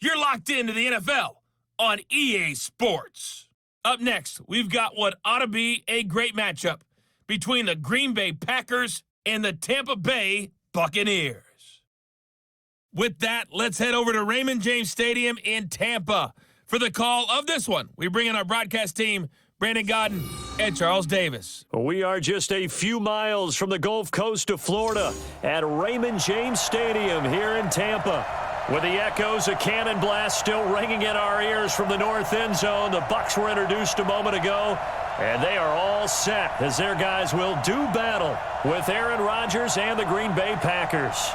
You're locked into the NFL on EA Sports. Up next, we've got what ought to be a great matchup between the Green Bay Packers and the Tampa Bay Buccaneers. With that, let's head over to Raymond James Stadium in Tampa for the call of this one. We bring in our broadcast team, Brandon Godden and Charles Davis. We are just a few miles from the Gulf Coast of Florida at Raymond James Stadium here in Tampa. With the echoes of cannon blast still ringing in our ears from the north end zone, the Bucs were introduced a moment ago, and they are all set as their guys will do battle with Aaron Rodgers and the Green Bay Packers.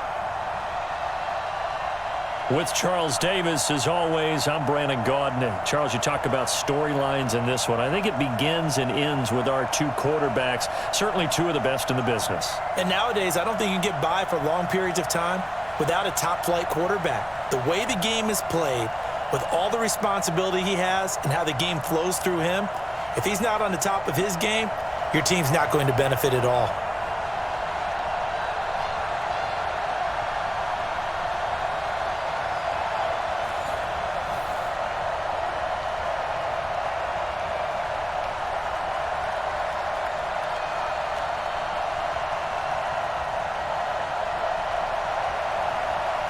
With Charles Davis, as always, I'm Brandon Gaudin. And Charles, you talk about storylines in this one. I think it begins and ends with our two quarterbacks, certainly two of the best in the business. And nowadays, I don't think you can get by for long periods of time without a top-flight quarterback. The way the game is played, with all the responsibility he has and how the game flows through him, if he's not on the top of his game, your team's not going to benefit at all.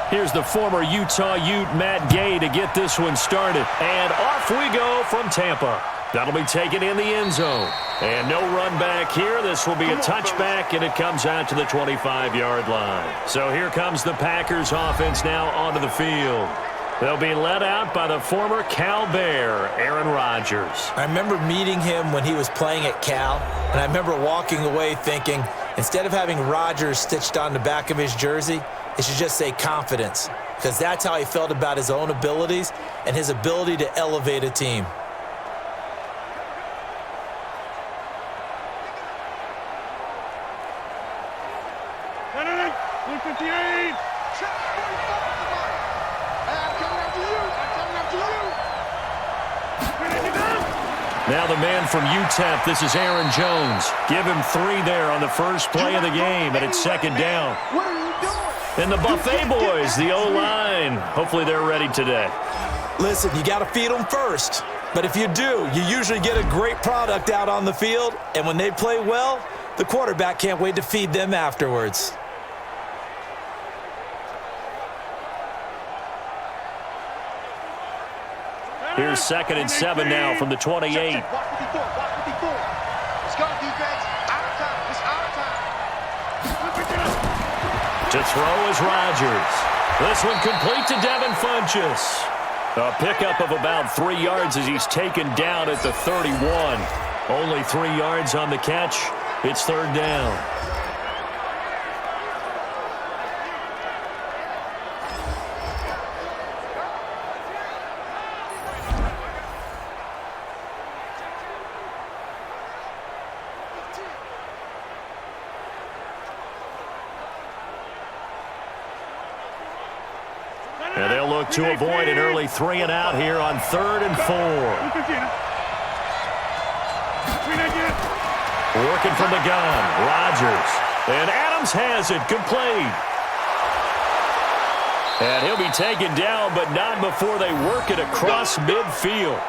Here's the former Utah Ute, Matt Gay, to get this one started. And off we go from Tampa. That'll be taken in the end zone. And no run back here. This will be a touchback, and it comes out to the 25-yard line. So here comes the Packers offense now onto the field. They'll be led out by the former Cal Bear, Aaron Rodgers. I remember meeting him when he was playing at Cal, and I remember walking away thinking, instead of having Rodgers stitched on the back of his jersey, it should just say confidence, because that's how he felt about his own abilities and his ability to elevate a team. Now the man from UTEP, this is Aaron Jones. Give him 3 there on the first play of the game, and it's second down. What are you doing? And the Buffet boys, the O-line, hopefully they're ready today. Listen, you got to feed them first. But if you do, you usually get a great product out on the field. And when they play well, the quarterback can't wait to feed them afterwards. Here's 2nd and 7 now from the 28. Let's go, defense. Out of time. It's out of time. To throw is Rodgers. This one complete to Devin Funchess. A pickup of about 3 yards as he's taken down at the 31. Only 3 yards on the catch. It's third down. And they'll look to avoid an early 3 and out here on 3rd and 4. Working from the gun, Rodgers. And Adams has it, complete. And he'll be taken down, but not before they work it across midfield.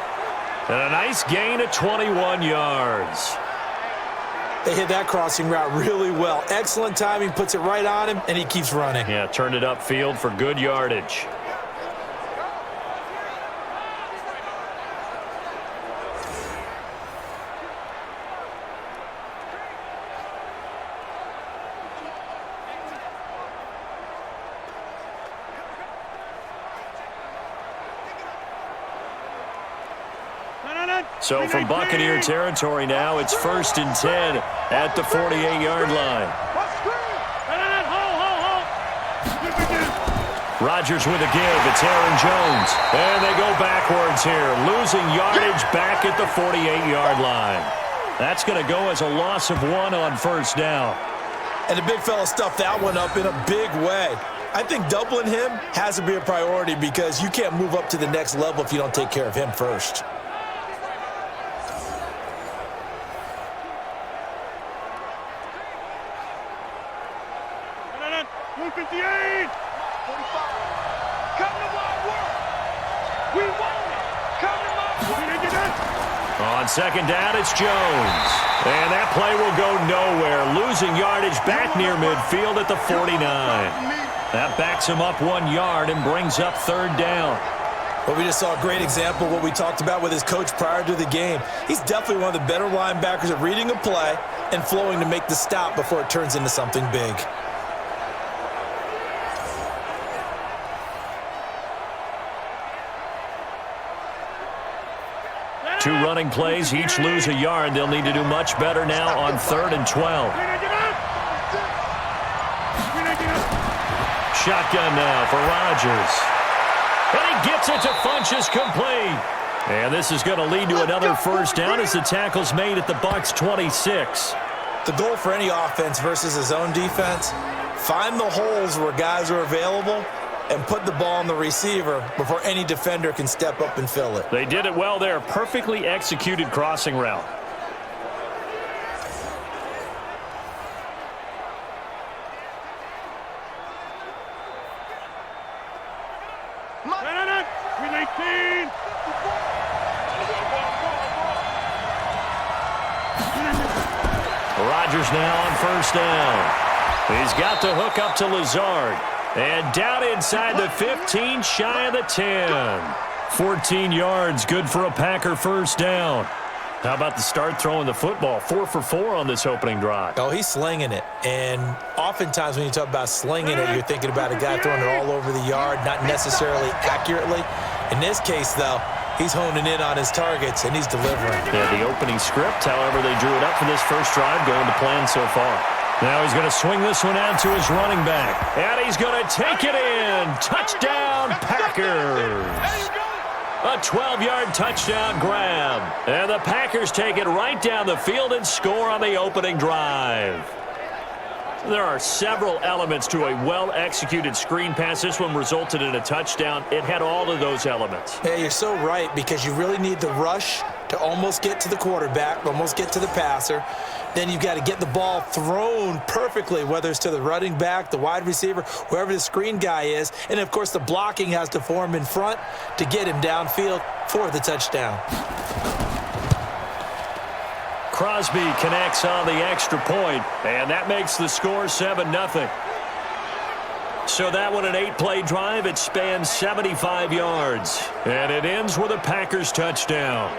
And a nice gain of 21 yards. They hit that crossing route really well. Excellent timing, puts it right on him, and he keeps running. Yeah, turned it upfield for good yardage. So from Buccaneer territory now, it's 1st and 10 at the 48-yard line. Rodgers with a give. It's Aaron Jones. And they go backwards here, losing yardage back at the 48-yard line. That's going to go as a loss of 1 on first down. And the big fella stuffed that one up in a big way. I think doubling him has to be a priority because you can't move up to the next level if you don't take care of him first. On second down, it's Jones. And that play will go nowhere. Losing yardage back near midfield at the 49. That backs him up 1 yard and brings up third down. Well, we just saw a great example of what we talked about with his coach prior to the game. He's definitely one of the better linebackers at reading a play and flowing to make the stop before it turns into something big. Two running plays, each lose a yard. They'll need to do much better now on 3rd and 12. Shotgun now for Rodgers. And he gets it to Funchess complete. And this is going to lead to another first down as the tackle's made at the Bucs 26. The goal for any offense versus his own defense, find the holes where guys are available and put the ball on the receiver before any defender can step up and fill it. They did it well there. Perfectly executed crossing route. Rodgers now on first down. He's got the hook up to Lazard. And down inside the 15, shy of the 10. 14 yards, good for a Packer first down. How about the start throwing the football? 4 for 4 on this opening drive. Oh, he's slinging it. And oftentimes when you talk about slinging it, you're thinking about a guy throwing it all over the yard, not necessarily accurately. In this case, though, he's honing in on his targets, and he's delivering. Yeah, the opening script, however, they drew it up for this first drive, going to plan so far. Now he's going to swing this one out to his running back. And he's going to take it in. Touchdown, Packers. A 12-yard touchdown grab. And the Packers take it right down the field and score on the opening drive. There are several elements to a well-executed screen pass. This one resulted in a touchdown. It had all of those elements. Yeah, you're so right, because you really need the rush to almost get to the quarterback, almost get to the passer. Then you've got to get the ball thrown perfectly, whether it's to the running back, the wide receiver, wherever the screen guy is. And, of course, the blocking has to form in front to get him downfield for the touchdown. Crosby connects on the extra point, and that makes the score 7-0. So that one, an 8-play drive. It spans 75 yards, and it ends with a Packers touchdown.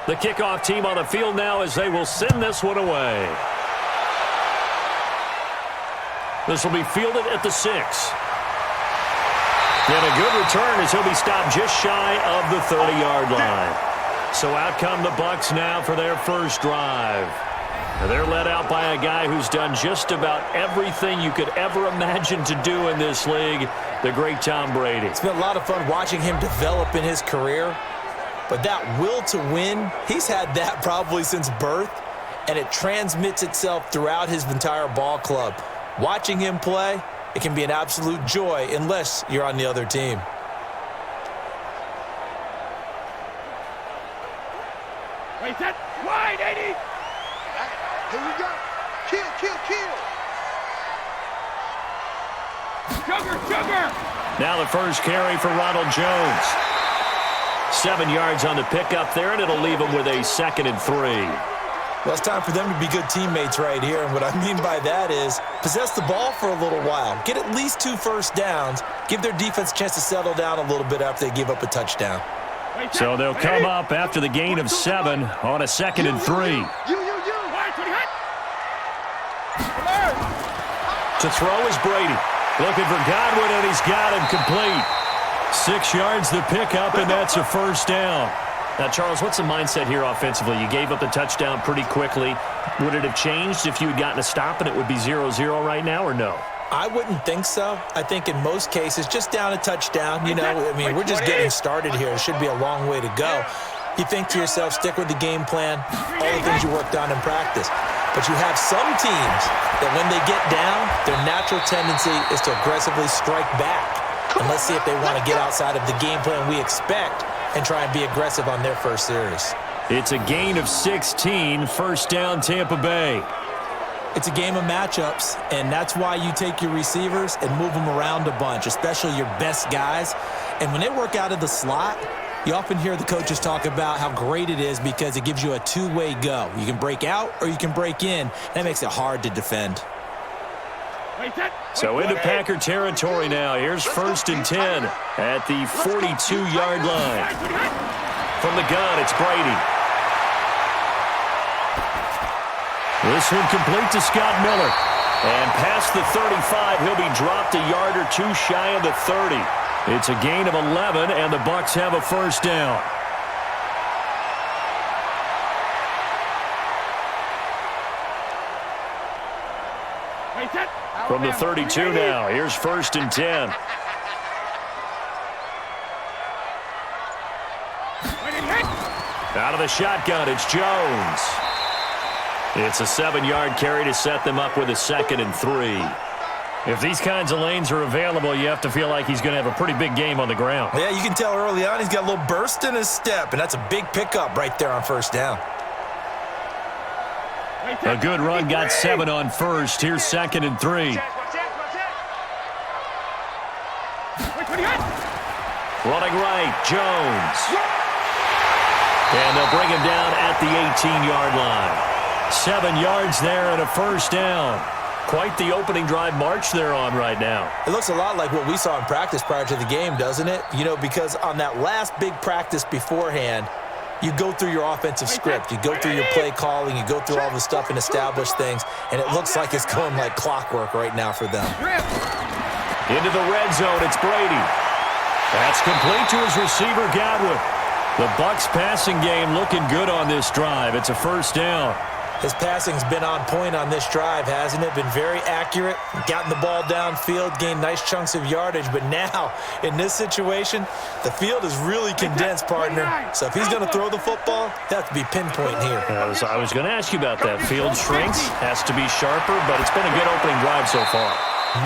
The kickoff team on the field now as they will send this one away. This will be fielded at the 6. And a good return as he'll be stopped just shy of the 30-yard line. So out come the Bucs now for their first drive. And they're led out by a guy who's done just about everything you could ever imagine to do in this league, the great Tom Brady. It's been a lot of fun watching him develop in his career. But that will to win, he's had that probably since birth, and it transmits itself throughout his entire ball club. Watching him play, it can be an absolute joy unless you're on the other team. Wait, that wide, 80. Here we go. Kill, kill, kill. Sugar. Now the first carry for Ronald Jones. 7 yards on the pickup there, and it'll leave them with a 2nd and 3. Well, it's time for them to be good teammates right here, and what I mean by that is possess the ball for a little while. Get at least 2 first downs. Give their defense a chance to settle down a little bit after they give up a touchdoon. So they'll come up after the gain of 7 on a 2nd and 3. To throw is Brady. Looking for Godwin, and he's got him complete. 6 yards the pickup, and that's a first down. Now, Charles, what's the mindset here offensively? You gave up the touchdown pretty quickly. Would it have changed if you had gotten a stop and it would be 0-0 right now, or no? I wouldn't think so. I think in most cases, just down a touchdown, we're just getting started here. It should be a long way to go. You think to yourself, stick with the game plan, all the things you worked on in practice. But you have some teams that when they get down, their natural tendency is to aggressively strike back. And let's see if they want to get outside of the game plan we expect and try and be aggressive on their first series. It's a gain of 16, first down Tampa Bay. It's a game of matchups, and that's why you take your receivers and move them around a bunch, especially your best guys. And when they work out of the slot, you often hear the coaches talk about how great it is because it gives you a two-way go. You can break out or you can break in. That makes it hard to defend. So into Packer territory now. Here's first and 10 at the 42-yard line. From the gun, it's Brady. This one complete to Scott Miller. And past the 35, he'll be dropped a yard or two shy of the 30. It's a gain of 11, and the Bucs have a first down. From the 32 now, here's first and 10. Out of the shotgun, it's Jones. It's a 7-yard carry to set them up with a 2nd and 3. If these kinds of lanes are available, you have to feel like he's going to have a pretty big game on the ground. Yeah, you can tell early on he's got a little burst in his step, and that's a big pickup right there on first down. A good run got 7 on first. Here's 2nd and 3. Running right, Jones. And they'll bring him down at the 18-yard line. 7 yards there and a first down. Quite the opening drive march they're on right now. It looks a lot like what we saw in practice prior to the game, doesn't it? Because on that last big practice beforehand, you go through your offensive script. You go through your play calling. You go through all the stuff and establish things. And it looks like it's going like clockwork right now for them. Into the red zone, it's Brady. That's complete to his receiver, Godwin. The Bucs passing game looking good on this drive. It's a first down. His passing's been on point on this drive, hasn't it? Been very accurate, gotten the ball downfield, gained nice chunks of yardage. But now, in this situation, the field is really condensed, partner. So if he's going to throw the football, he'll have to be pinpoint here. I was going to ask you about that. Field shrinks, has to be sharper, but it's been a good opening drive so far.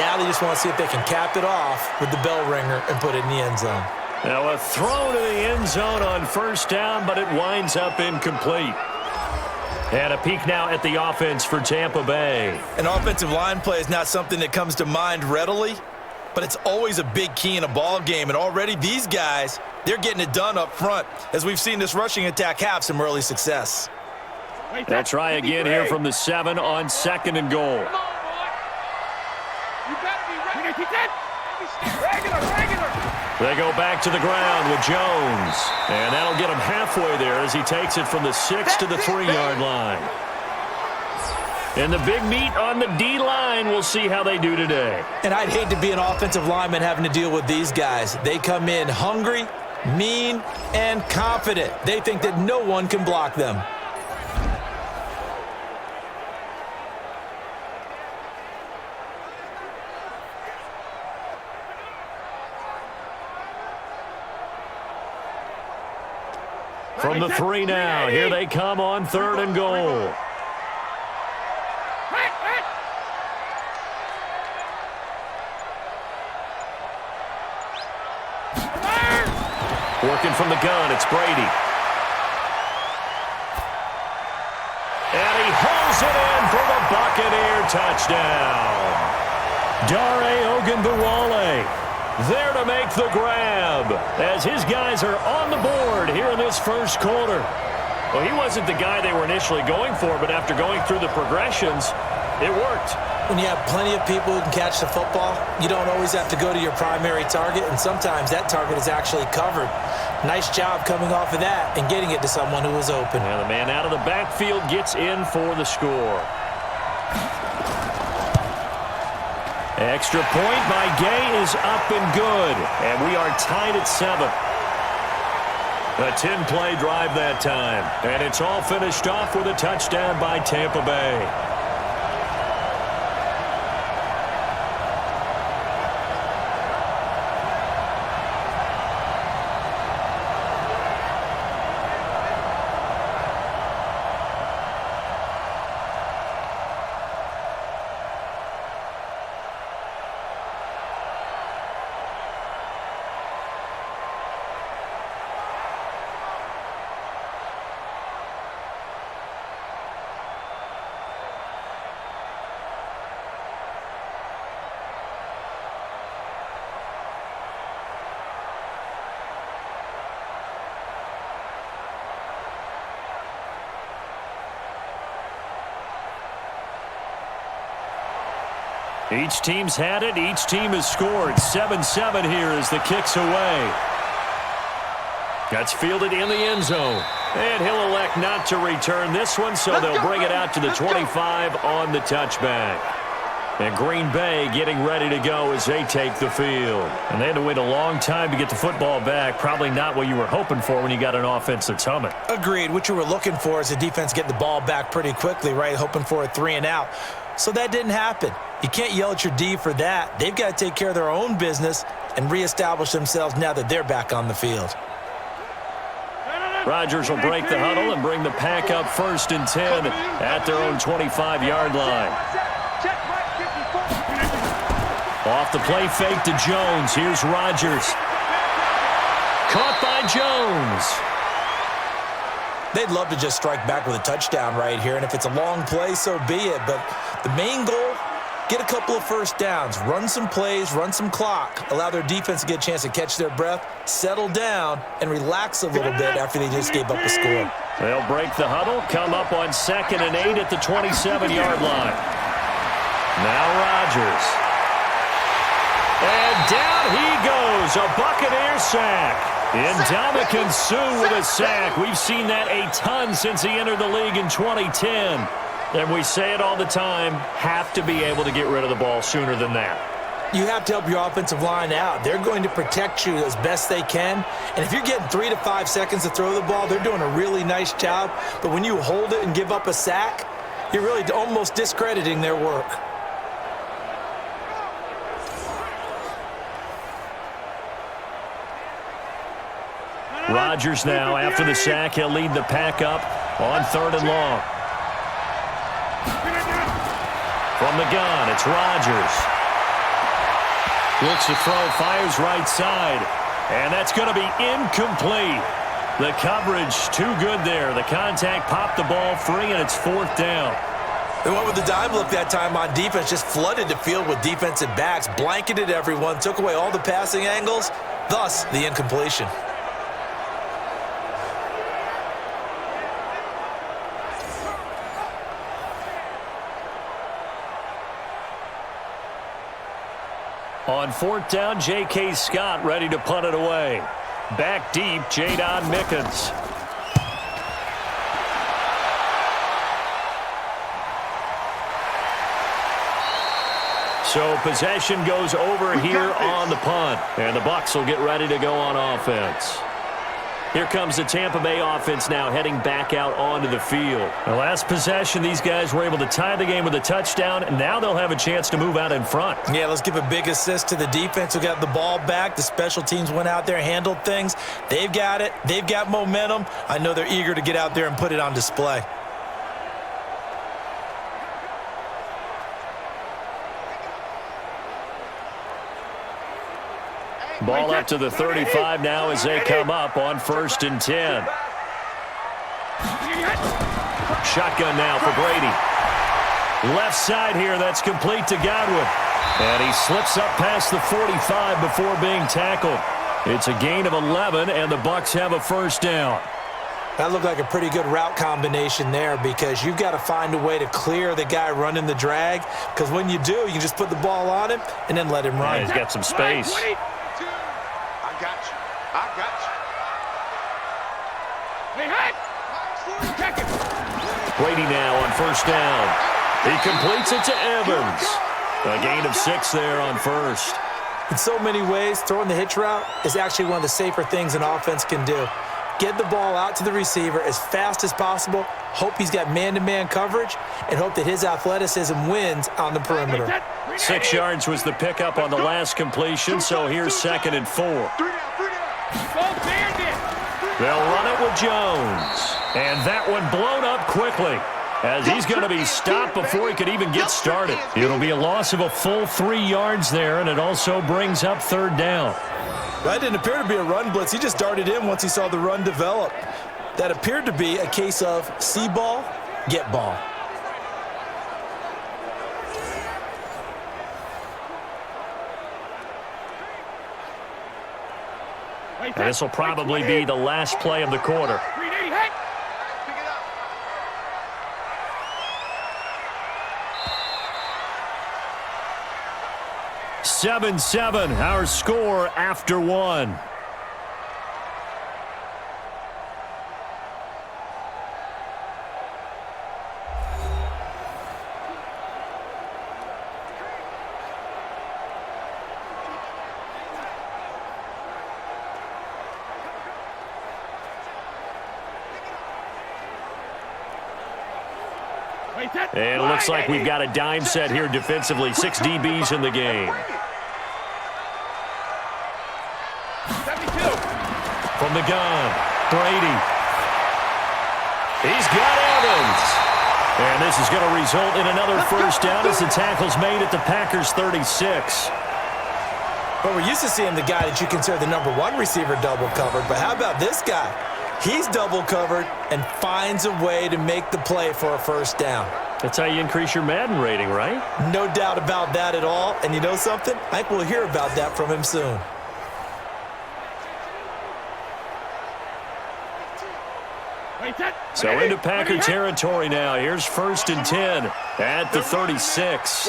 Now they just want to see if they can cap it off with the bell ringer and put it in the end zone. Now a throw to the end zone on first down, but it winds up incomplete. And a peek now at the offense for Tampa Bay. An offensive line play is not something that comes to mind readily, but it's always a big key in a ball game. And already these guys, they're getting it done up front, as we've seen this rushing attack have some early success. They'll try again here from the 7 on 2nd and goal. They go back to the ground with Jones. And that'll get him halfway there as he takes it from the 6 to the 3-yard line. And the big meat on the D-line, we'll see how they do today. And I'd hate to be an offensive lineman having to deal with these guys. They come in hungry, mean, and confident. They think that no one can block them. From the 3 now, here they come on 3rd and goal. Working from the gun, it's Brady. And he holds it in for the Buccaneer touchdown. Dare Ogunbowale there to make the grab as his guys are on the board here in this first quarter. Well, he wasn't the guy they were initially going for, but after going through the progressions, it worked. When you have plenty of people who can catch the football, you don't always have to go to your primary target, and sometimes that target is actually covered. Nice job coming off of that and getting it to someone who was open. And the man out of the backfield gets in for the score. Extra point by Gay is up and good, and we are tied at 7. A 10-play drive that time, and it's all finished off with a touchdown by Tampa Bay. Each team's had it. Each team has scored. 7-7 here as the kick's away. That's fielded in the end zone. And he'll elect not to return this one, so they'll bring it out to the 25 on the touchback. And Green Bay getting ready to go as they take the field. And they had to wait a long time to get the football back. Probably not what you were hoping for when you got an offense that's humming. Agreed. What you were looking for is the defense getting the ball back pretty quickly, right? Hoping for a 3-and-out. So that didn't happen. You can't yell at your D for that. They've got to take care of their own business and reestablish themselves now that they're back on the field. Rodgers will break the huddle and bring the pack up 1st and 10 at their own 25-yard line. Off the play fake to Jones. Here's Rodgers. Caught by Jones. They'd love to just strike back with a touchdown right here, and if it's a long play, so be it. But the main goal, get a couple of first downs, run some plays, run some clock, allow their defense to get a chance to catch their breath, settle down, and relax a little bit after they just gave up a score. They'll break the huddle, come up on 2nd and 8 at the 27-yard line. Now Rodgers. And down he goes, a Buccaneer sack. Ndamukong Suh with a sack. We've seen that a ton since he entered the league in 2010. And we say it all the time, have to be able to get rid of the ball sooner than that. You have to help your offensive line out. They're going to protect you as best they can. And if you're getting 3 to 5 seconds to throw the ball, they're doing a really nice job. But when you hold it and give up a sack, you're really almost discrediting their work. Rodgers now, after the sack, he'll lead the pack up on 3rd and long. From the gun, it's Rodgers. Looks to throw, fires right side. And that's going to be incomplete. The coverage too good there. The contact popped the ball free, and it's 4th down. They went with the dime look that time on defense, just flooded the field with defensive backs, blanketed everyone, took away all the passing angles, thus the incompletion. On 4th down, J.K. Scott ready to punt it away. Back deep, Jadon Mickens. So possession goes over here on the punt. And the Bucs will get ready to go on offense. Here comes the Tampa Bay offense now heading back out onto the field. The last possession, these guys were able to tie the game with a touchdown, and now they'll have a chance to move out in front. Yeah, let's give a big assist to the defense who got the ball back. The special teams went out there, handled things. They've got it. They've got momentum. I know they're eager to get out there and put it on display. Ball up to the 35 now as they come up on 1st and 10. Shotgun now for Brady. Left side here, that's complete to Godwin. And he slips up past the 45 before being tackled. It's a gain of 11, and the Bucs have a 1st down. That looked like a pretty good route combination there because you've got to find a way to clear the guy running the drag, because when you do, you can just put the ball on him and then let him run. Yeah, he's got some space. Brady now on 1st down. He completes it to Evans. A gain of 6 there on 1st. In so many ways, throwing the hitch route is actually one of the safer things an offense can do. Get the ball out to the receiver as fast as possible, hope he's got man-to-man coverage, and hope that his athleticism wins on the perimeter. 6 yards was the pickup on the last completion, so here's 2nd and 4. They'll run it with Jones. And that one blown up quickly as he's going to be stopped before he could even get started. It'll be a loss of a full 3 yards there, and it also brings up 3rd down. That didn't appear to be a run blitz. He just darted in once he saw the run develop. That appeared to be a case of see ball, get ball. And this will probably be the last play of the quarter. 7-7, our score after one. And it looks like we've got a dime set here defensively. 6 DBs in the game. 72. From the gun, Brady. He's got Evans. And this is going to result in another first down as the tackle's made at the Packers' 36. But we're used to seeing the guy that you consider the number one receiver double covered. But how about this guy? He's double covered and finds a way to make the play for a first down. That's how you increase your Madden rating, right? No doubt about that at all. And you know something? I think we'll hear about that from him soon. So into Packer territory now. Here's 1st and 10 at the 36.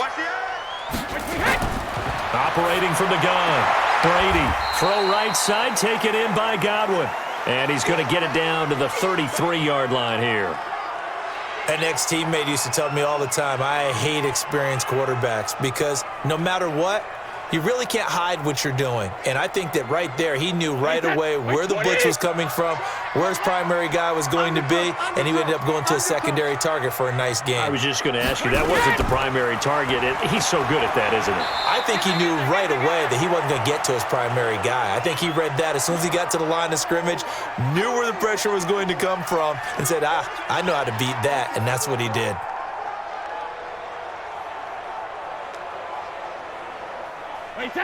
Operating from the gun. Brady, throw right side, taken in by Godwin. And he's going to get it down to the 33-yard line here. An ex-teammate used to tell me all the time, I hate experienced quarterbacks because no matter what, you really can't hide what you're doing. And I think that right there, he knew right away where the blitz was coming from, where his primary guy was going to be, and he ended up going to a secondary target for a nice game. I was just going to ask you, that wasn't the primary target. He's so good at that, isn't he? I think he knew right away that he wasn't going to get to his primary guy. I think he read that as soon as he got to the line of scrimmage, knew where the pressure was going to come from, and said, I know how to beat that, and that's what he did.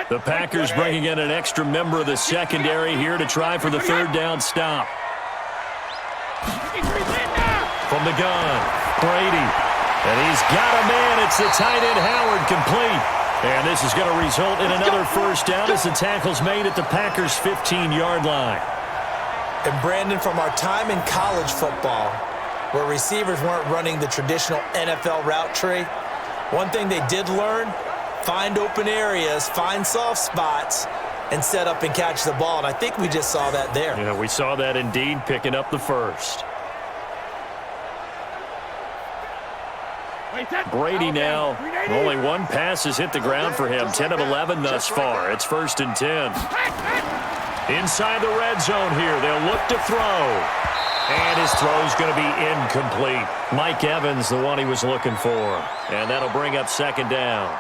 The Packers bringing in an extra member of the secondary here to try for the third down stop. From the gun, Brady. And he's got a man. It's the tight end, Howard, complete. And this is going to result in another first down as the tackle's made at the Packers' 15-yard line. And Brandon, from our time in college football, where receivers weren't running the traditional NFL route tree, one thing they did learn, find open areas, find soft spots, and set up and catch the ball. And I think we just saw that there. Yeah, we saw that indeed, picking up the first. Brady now, only one pass has hit the ground for him. 10 of 11 thus far. It's 1st and 10. Inside the red zone here. They'll look to throw. And his throw's going to be incomplete. Mike Evans, the one he was looking for. And that'll bring up 2nd down.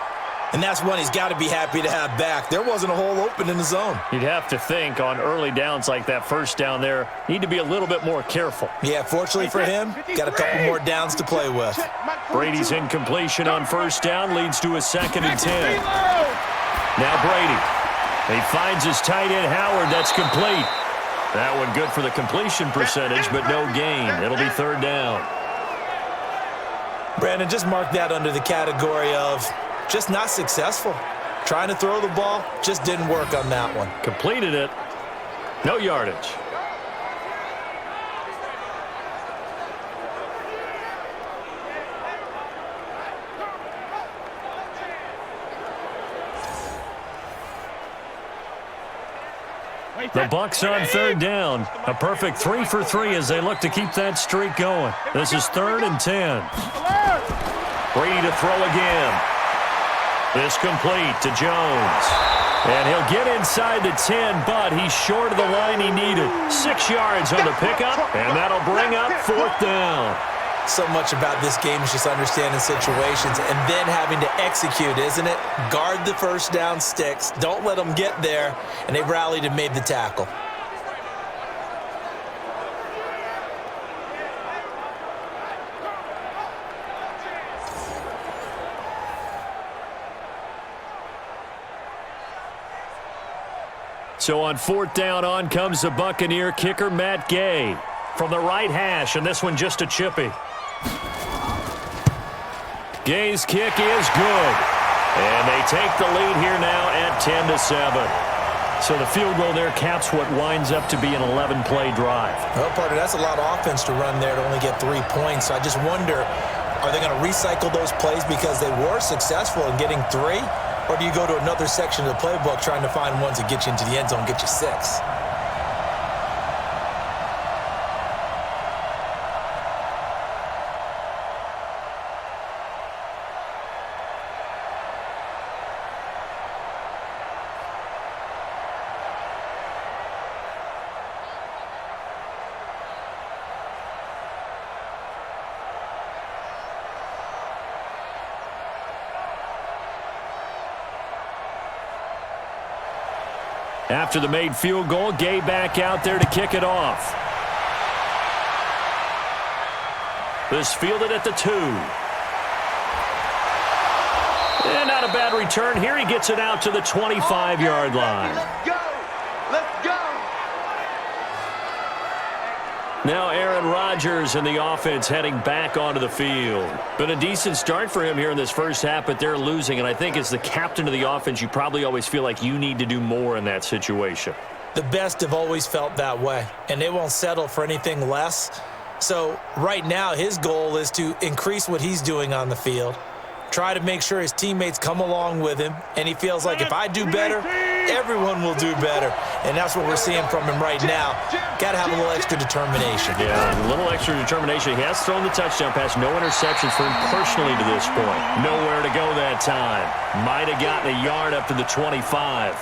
And that's one he's got to be happy to have back. There wasn't a hole open in the zone. You'd have to think on early downs like that first down there, need to be a little bit more careful. Yeah, fortunately for him, got a couple more downs to play with. Brady's incompletion on first down leads to a 2nd and 10. Now Brady. He finds his tight end, Howard. That's complete. That one good for the completion percentage, but no gain. It'll be 3rd down. Brandon, just mark that under the category of just not successful. Trying to throw the ball, just didn't work on that one. Completed it. No yardage. The Bucs on 3rd down. A perfect 3 for 3 as they look to keep that streak going. This is 3rd and 10. Brady to throw again. This complete to Jones. And he'll get inside the 10, but he's short of the line he needed. 6 yards on the pickup, and that'll bring up 4th down. So much about this game is just understanding situations and then having to execute, isn't it? Guard the first down sticks. Don't let them get there. And they rallied and made the tackle. So on 4th down, on comes the Buccaneer kicker, Matt Gay. From the right hash, and this one just a chippy. Gay's kick is good. And they take the lead here now at 10-7. So the field goal there caps what winds up to be an 11-play drive. Well, partner, that's a lot of offense to run there to only get 3 points. So I just wonder, are they going to recycle those plays because they were successful in getting 3? Or do you go to another section of the playbook trying to find ones that get you into the end zone, get you 6? After the made field goal, Gay back out there to kick it off. This fielded at the 2. And not a bad return here. He gets it out to the 25-yard line. Let's go. Let's go. Now Aaron Rodgers and the offense heading back onto the field. Been a decent start for him here in this first half, but they're losing. And I think as the captain of the offense, you probably always feel like you need to do more in that situation. The best have always felt that way, and they won't settle for anything less. So right now his goal is to increase what he's doing on the field, try to make sure his teammates come along with him, and he feels like if I do better, everyone will do better. And that's what we're seeing from him right now. Got to have a little extra determination. Yeah, a little extra determination. He has thrown the touchdown pass. No interceptions for him personally to this point. Nowhere to go that time. Might have gotten a yard up to the 25.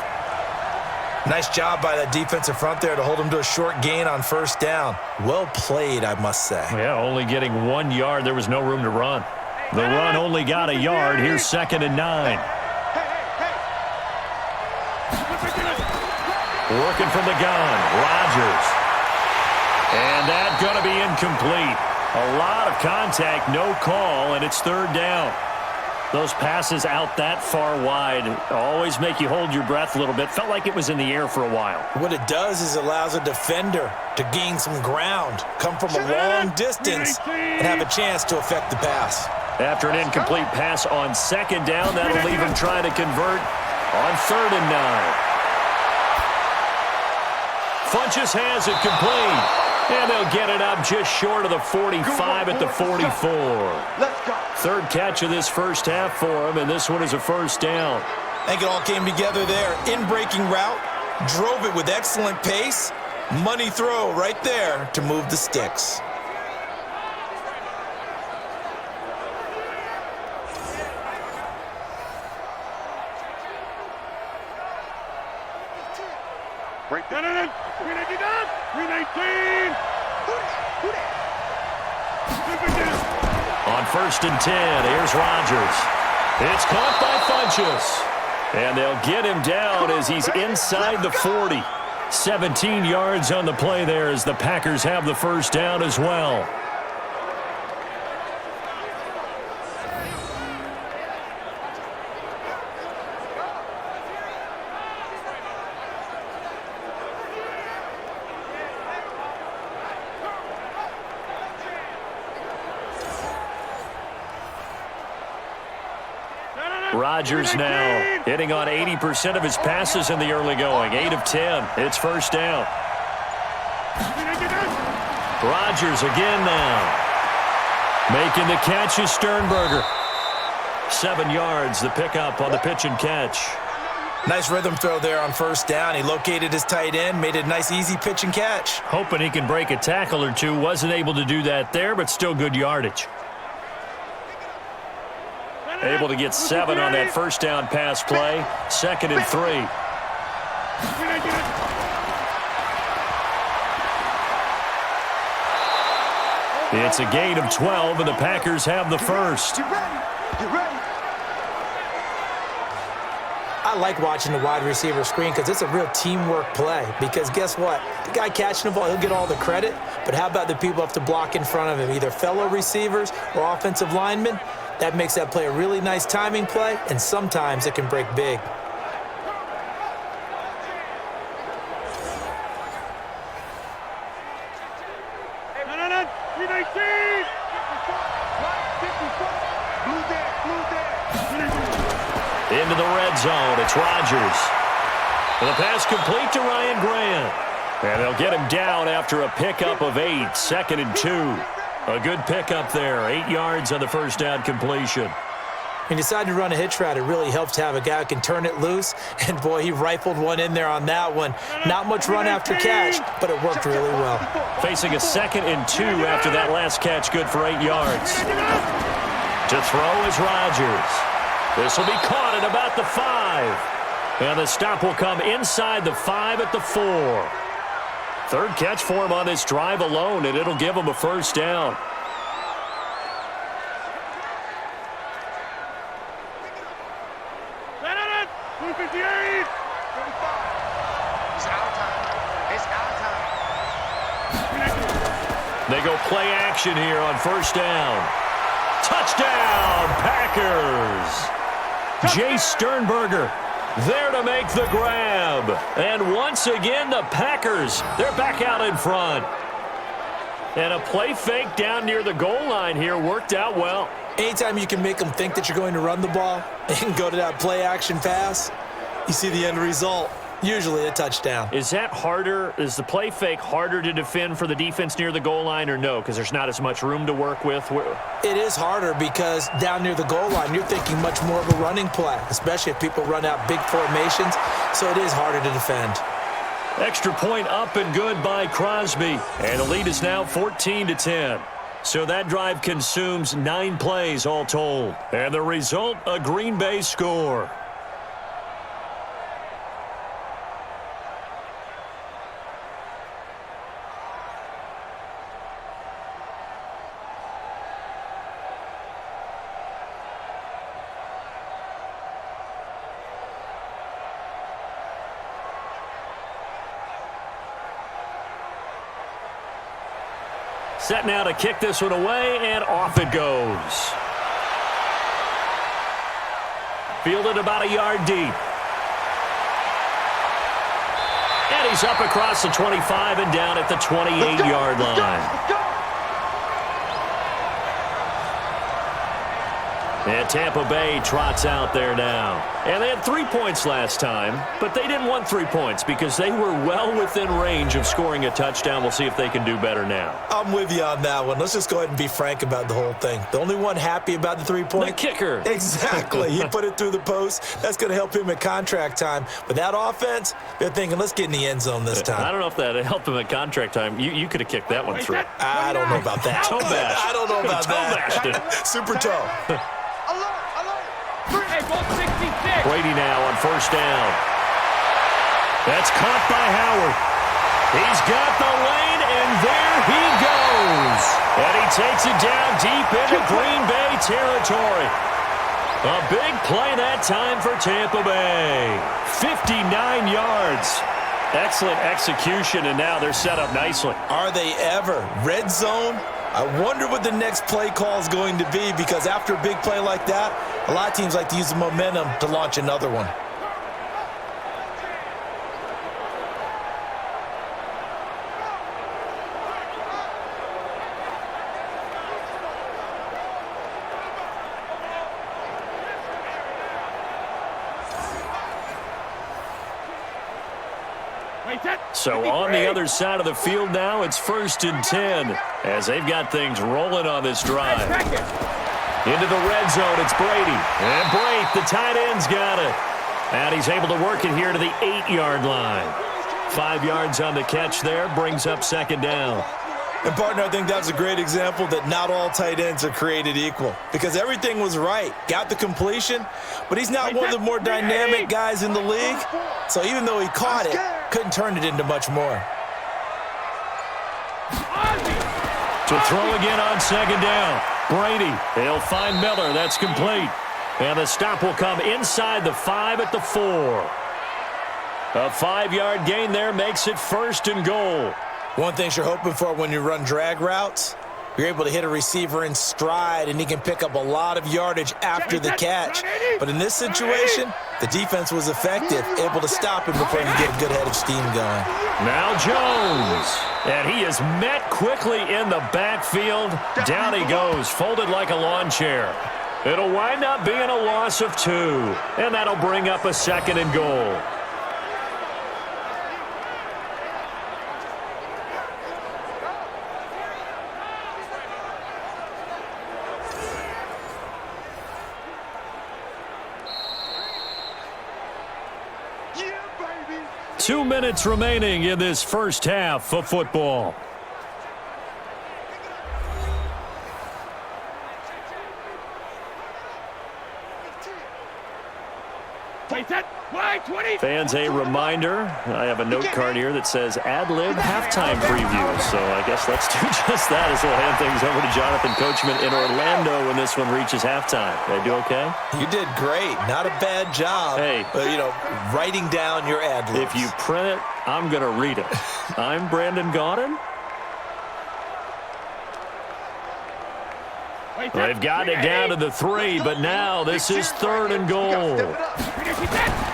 Nice job by that defensive front there to hold him to a short gain on first down. Well played, I must say. Yeah, only getting 1 yard. There was no room to run. The run only got a yard. Here's 2nd and 9. Working from the gun, Rodgers. And that's going to be incomplete. A lot of contact, no call, and it's 3rd down. Those passes out that far wide always make you hold your breath a little bit. Felt like it was in the air for a while. What it does is it allows a defender to gain some ground, come from a long distance, and have a chance to affect the pass. After an incomplete pass on 2nd down, that'll leave him trying to convert on 3rd and 9. Funchess has it complete. And they'll get it up just short of the 45 at the 44. Let's go. 3rd catch of this first half for him, and this one is a 1st down. I think it all came together there. In-breaking route, drove it with excellent pace. Money throw right there to move the sticks. Break that in. 319. On 1st and 10, here's Rodgers. It's caught by Funchess. And they'll get him down as he's inside the 40. 17 yards on the play there as the Packers have the 1st down as well. Rodgers now hitting on 80% of his passes in the early going. 8 of 10. It's 1st down. Rodgers again now. Making the catch is Sternberger. 7 yards, the pickup on the pitch and catch. Nice rhythm throw there on 1st down. He located his tight end, made it a nice, easy pitch and catch. Hoping he can break a tackle or two. Wasn't able to do that there, but still good yardage. Able to get 7 on that 1st down pass play. 2nd and 3. It's a gain of 12, and the Packers have the 1st. I like watching the wide receiver screen because it's a real teamwork play. Because guess what? The guy catching the ball, he'll get all the credit. But how about the people who have to block in front of him, either fellow receivers or offensive linemen? That makes that play a really nice timing play, and sometimes it can break big. Into the red zone, it's Rodgers. And the pass complete to Ryan Grant. And they'll get him down after a pickup of 8, 2nd and 2. A good pickup there, 8 yards on the 1st down completion. He decided to run a hitch route. It really helps to have a guy who can turn it loose. And, boy, he rifled one in there on that one. Not much run after catch, but it worked really well. Facing a 2nd and 2 after that last catch, good for 8 yards. To throw is Rodgers. This will be caught at about the 5. And the stop will come inside the 5 at the 4. 3rd catch for him on this drive alone, and it'll give him a first down. They go play action here on first down. Touchdown, Packers! Jay Sternberger there to make the grab. And once again, the Packers, they're back out in front. And a play fake down near the goal line here worked out well. Anytime you can make them think that you're going to run the ball and go to that play action pass, you see the end result. Usually a touchdown. Is that harder? Is the play fake harder to defend for the defense near the goal line or no? Because there's not as much room to work with? It is harder because down near the goal line, you're thinking much more of a running play, especially if people run out big formations. So it is harder to defend. Extra point up and good by Crosby. And the lead is now 14-10. So that drive consumes 9 plays all told. And the result, a Green Bay score. Set now to kick this one away, and off it goes. Fielded about a yard deep. And he's up across the 25 and down at the 28-yard line. And Tampa Bay trots out there now. And they had 3 points last time, but they didn't want 3 points because they were well within range of scoring a touchdown. We'll see if they can do better now. I'm with you on that one. Let's just go ahead and be frank about the whole thing. The only one happy about the 3-point? The kicker. Exactly. He put it through the post. That's going to help him at contract time. But that offense, they're thinking, let's get in the end zone this time. I don't know if that helped him at contract time. You could have kicked that one through. I don't know about that. Toe bash. I don't know about that. Super toe. Brady now on first down. That's caught by Howard. He's got the lane, and there he goes. And he takes it down deep into Green Bay territory. A big play that time for Tampa Bay. 59 yards. Excellent execution, and now they're set up nicely. Are they ever? Red zone? I wonder what the next play call is going to be, because after a big play like that, a lot of teams like to use the momentum to launch another one. So on the other side of the field now, it's 1st and 10 as they've got things rolling on this drive. Into the red zone, it's Brady. And Brady, the tight end's got it. And he's able to work it here to the 8-yard line. 5 yards on the catch there, brings up 2nd down. And, partner, I think that was a great example that not all tight ends are created equal, because everything was right. Got the completion, but he's not one of the more dynamic guys in the league. So even though he caught it, couldn't turn it into much more. To throw again on 2nd down. Brady, he'll find Miller. That's complete. And the stop will come inside the 5 at the 4. A 5-yard gain there makes it 1st and goal. One thing you're hoping for when you run drag routes, you're able to hit a receiver in stride, and he can pick up a lot of yardage after the catch. But in this situation, the defense was effective, able to stop him before he could get a good head of steam going. Now Jones. And he is met quickly in the backfield. Down he goes, folded like a lawn chair. It'll wind up being a loss of 2. And that'll bring up a 2nd and goal. 2 minutes remaining in this first half of football. Fans, a reminder, I have a note card here that says ad-lib halftime preview. So I guess let's do just that as we'll hand things over to Jonathan Coachman in Orlando when this one reaches halftime. Did I do okay? You did great. Not a bad job. Hey. Writing down your ad-libs. If you print it, I'm going to read it. I'm Brandon Gaudin. They've gotten it down to the 3, but now this is 3rd and goal.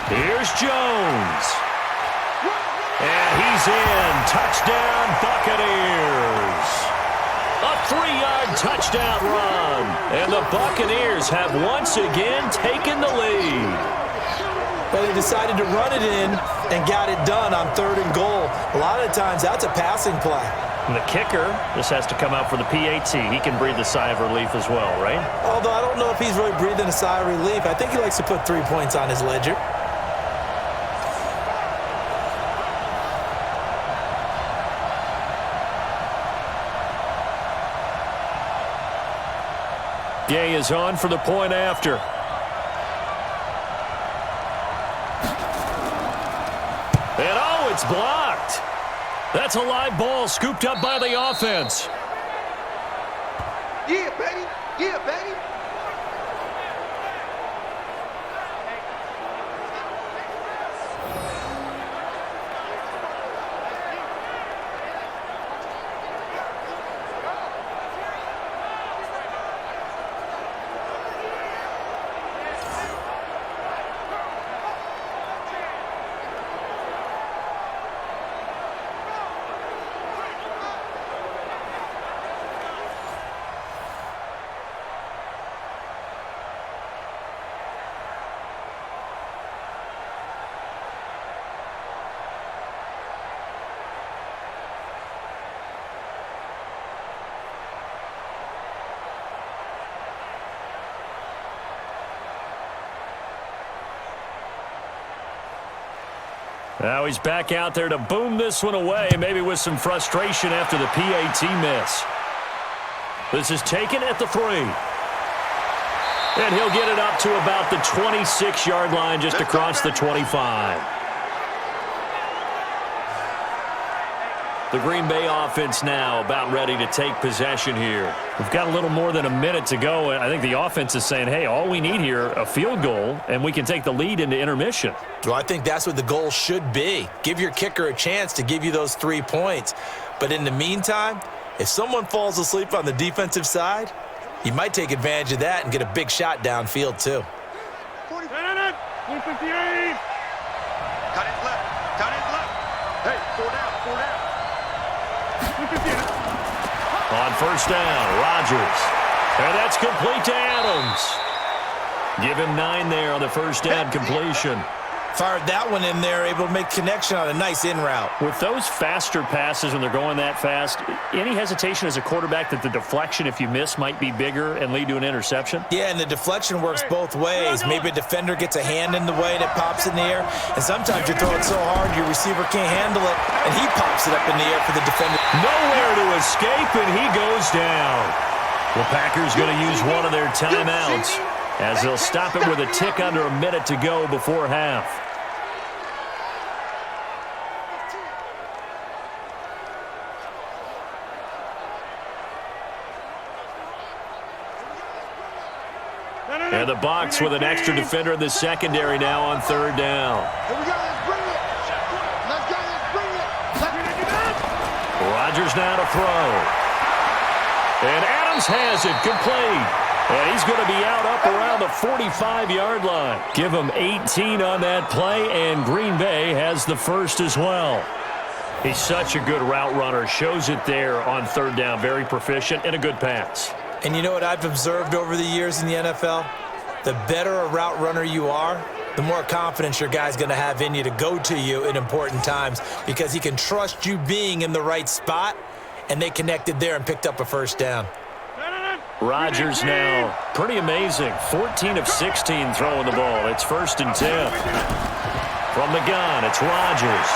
Here's Jones. And he's in. Touchdown, Buccaneers. A 3-yard touchdown run. And the Buccaneers have once again taken the lead. But they decided to run it in and got it done on 3rd and goal. A lot of times that's a passing play. And the kicker, this has to come out for the PAT. He can breathe a sigh of relief as well, right? Although I don't know if he's really breathing a sigh of relief. I think he likes to put 3 points on his ledger. Gay is on for the point after. And oh, it's blocked. That's a live ball scooped up by the offense. Yeah, Brady. Yeah, Brady. Now he's back out there to boom this one away, maybe with some frustration after the PAT miss. This is taken at the 3. And he'll get it up to about the 26-yard line, just across the 25. The Green Bay offense now about ready to take possession here. We've got a little more than a minute to go. I think the offense is saying, hey, all we need here, a field goal, and we can take the lead into intermission. Well, I think that's what the goal should be. Give your kicker a chance to give you those 3 points. But in the meantime, if someone falls asleep on the defensive side, you might take advantage of that and get a big shot downfield too. 158. Cut it left. Cut it left. Hey, 4 down. 4 down. On first down, Rodgers. And that's complete to Adams. Give him 9 there on the first down completion. Fired that one in there, able to make connection on a nice in route. With those faster passes when they're going that fast, any hesitation as a quarterback that the deflection, if you miss, might be bigger and lead to an interception? Yeah, and the deflection works both ways. Maybe a defender gets a hand in the way and it pops in the air. And sometimes you throw it so hard your receiver can't handle it, and he pops it up in the air for the defender. Nowhere to escape, and he goes down. The Packers going to use one of their timeouts as they'll stop it with a tick under a minute to go before half. And the Bucs with an extra defender in the secondary now on third down. Here we go. Let's bring it. Let's go. Let's bring it. Rodgers now to throw. And Adams has it complete. And he's going to be out up around the 45-yard line. Give him 18 on that play, and Green Bay has the first as well. He's such a good route runner. Shows it there on third down. Very proficient and a good pass. And you know what I've observed over the years in the NFL? The better a route runner you are, the more confidence your guy's going to have in you to go to you in important times because he can trust you being in the right spot, and they connected there and picked up a first down. Rodgers now, pretty amazing. 14 of 16 throwing the ball. It's 1st and 10. From the gun, it's Rodgers.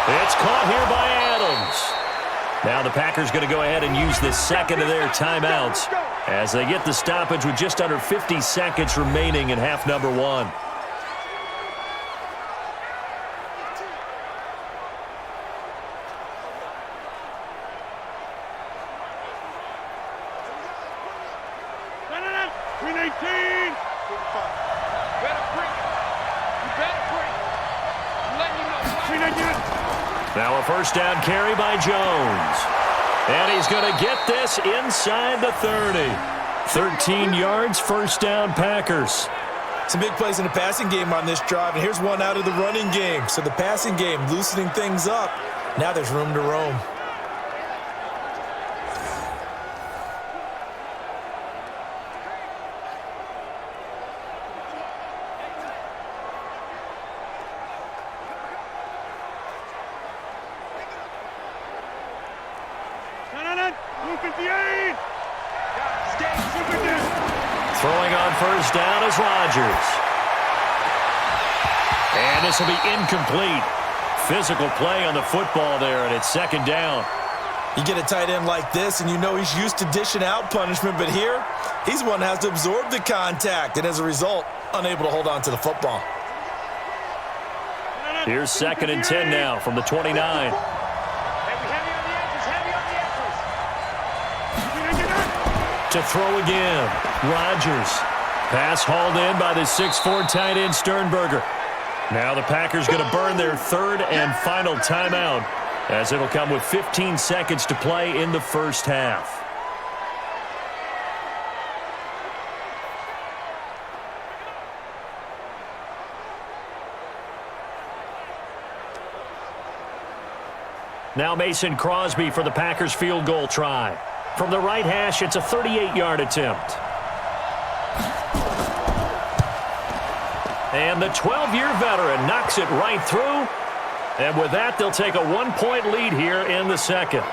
It's caught here by Adams. Now the Packers going to go ahead and use the second of their timeouts as they get the stoppage with just under 50 seconds remaining in half number one. Now a first down carry by Jones. And he's going to get this inside the 30. 13 yards, first down, Packers. Some big plays in the passing game on this drive, and here's one out of the running game. So the passing game loosening things up. Now there's room to roam. Throwing on first down is Rodgers. And this will be incomplete. Physical play on the football there, and it's second down. You get a tight end like this, and you know he's used to dishing out punishment, but here, he's one that has to absorb the contact, and as a result, unable to hold on to the football. Here's second and 10 now from the 29. To throw again, Rodgers. Pass hauled in by the 6'4" tight end Sternberger. Now the Packers going to burn their third and final timeout as it'll come with 15 seconds to play in the first half. Now Mason Crosby for the Packers field goal try. From the right hash, it's a 38-yard attempt. And the 12-year veteran knocks it right through. And with that, they'll take a 1-point lead here in the second.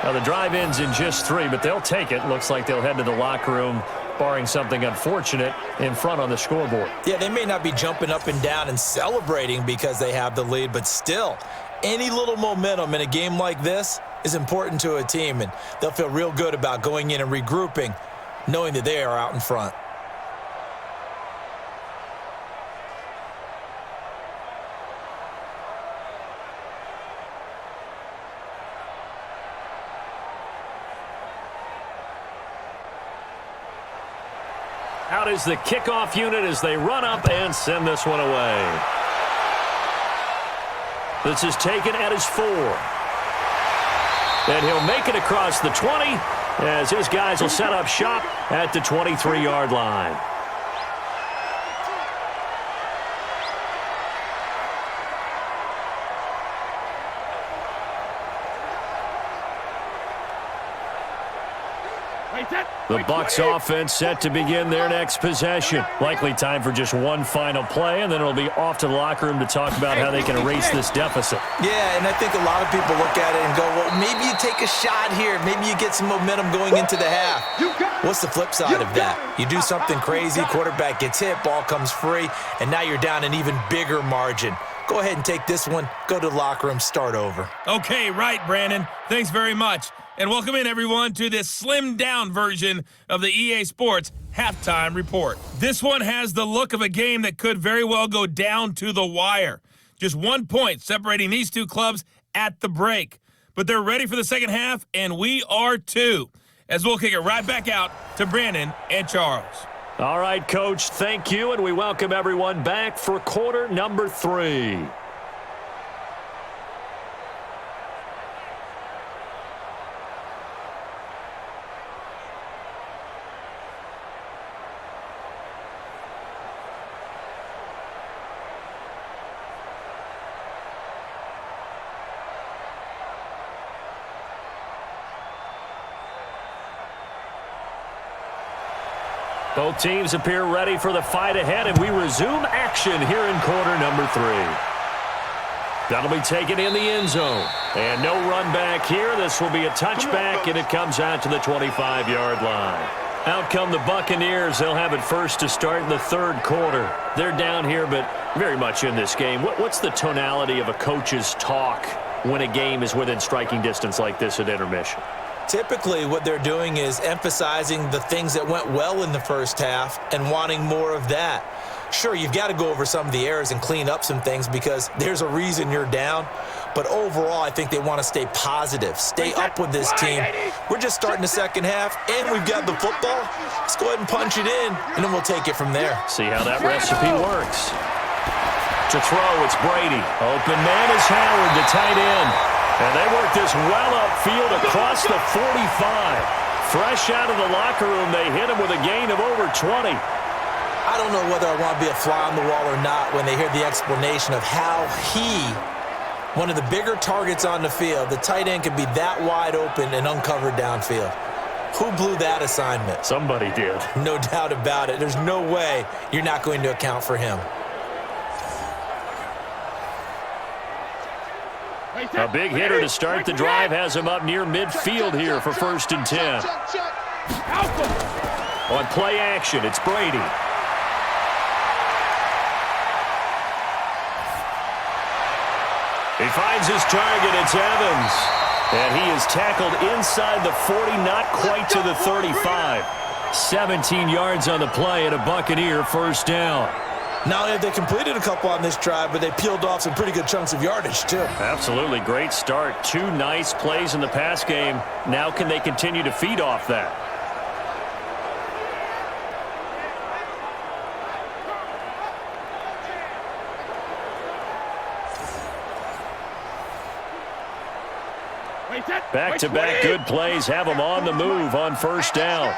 Now, the drive ends in just 3, but they'll take it. Looks like they'll head to the locker room, barring something unfortunate, in front on the scoreboard. Yeah, they may not be jumping up and down and celebrating because they have the lead, but still, any little momentum in a game like this is important to a team, and they'll feel real good about going in and regrouping, knowing that they are out in front. Out is the kickoff unit as they run up and send this one away. This is taken at his 4. And he'll make it across the 20 as his guys will set up shop at the 23-yard line. The Bucs offense set to begin their next possession. Likely time for just one final play, and then it'll be off to the locker room to talk about how they can erase this deficit. Yeah, and I think a lot of people look at it and go, well, maybe you take a shot here. Maybe you get some momentum going into the half. What's the flip side of that? You do something crazy, quarterback gets hit, ball comes free, and now you're down an even bigger margin. Go ahead and take this one, go to the locker room, start over. Okay, right, Brandon. Thanks very much. And welcome in, everyone, to this slimmed-down version of the EA Sports Halftime Report. This one has the look of a game that could very well go down to the wire. Just 1 point separating these two clubs at the break. But they're ready for the second half, and we are too, as we'll kick it right back out to Brandon and Charles. All right, Coach, thank you, and we welcome everyone back for quarter number 3. Both teams appear ready for the fight ahead, and we resume action here in quarter number 3. That'll be taken in the end zone. And no run back here. This will be a touchback, and it comes out to the 25-yard line. Out come the Buccaneers. They'll have it first to start in the third quarter. They're down here, but very much in this game. What's the tonality of a coach's talk when a game is within striking distance like this at intermission? Typically, what they're doing is emphasizing the things that went well in the first half and wanting more of that. Sure, you've got to go over some of the errors and clean up some things because there's a reason you're down. But overall, I think they want to stay positive, stay up with this team. We're just starting the second half, and we've got the football. Let's go ahead and punch it in, and then we'll take it from there. See how that recipe works. To throw, it's Brady. Open man is Howard, the tight end. And they work this well upfield across the 45. Fresh out of the locker room, they hit him with a gain of over 20. I don't know whether I want to be a fly on the wall or not when they hear the explanation of how one of the bigger targets on the field, the tight end could be that wide open and uncovered downfield. Who blew that assignment? Somebody did. No doubt about it. There's no way you're not going to account for him. A big hitter to start the drive has him up near midfield here for 1st and 10. On play action, it's Brady. He finds his target, it's Evans. And he is tackled inside the 40, not quite to the 35. 17 yards on the play and a Buccaneer first down. Not only have they completed a couple on this drive, but they peeled off some pretty good chunks of yardage, too. Absolutely, great start. 2 nice plays in the pass game. Now can they continue to feed off that? Back-to-back good plays have them on the move on first down.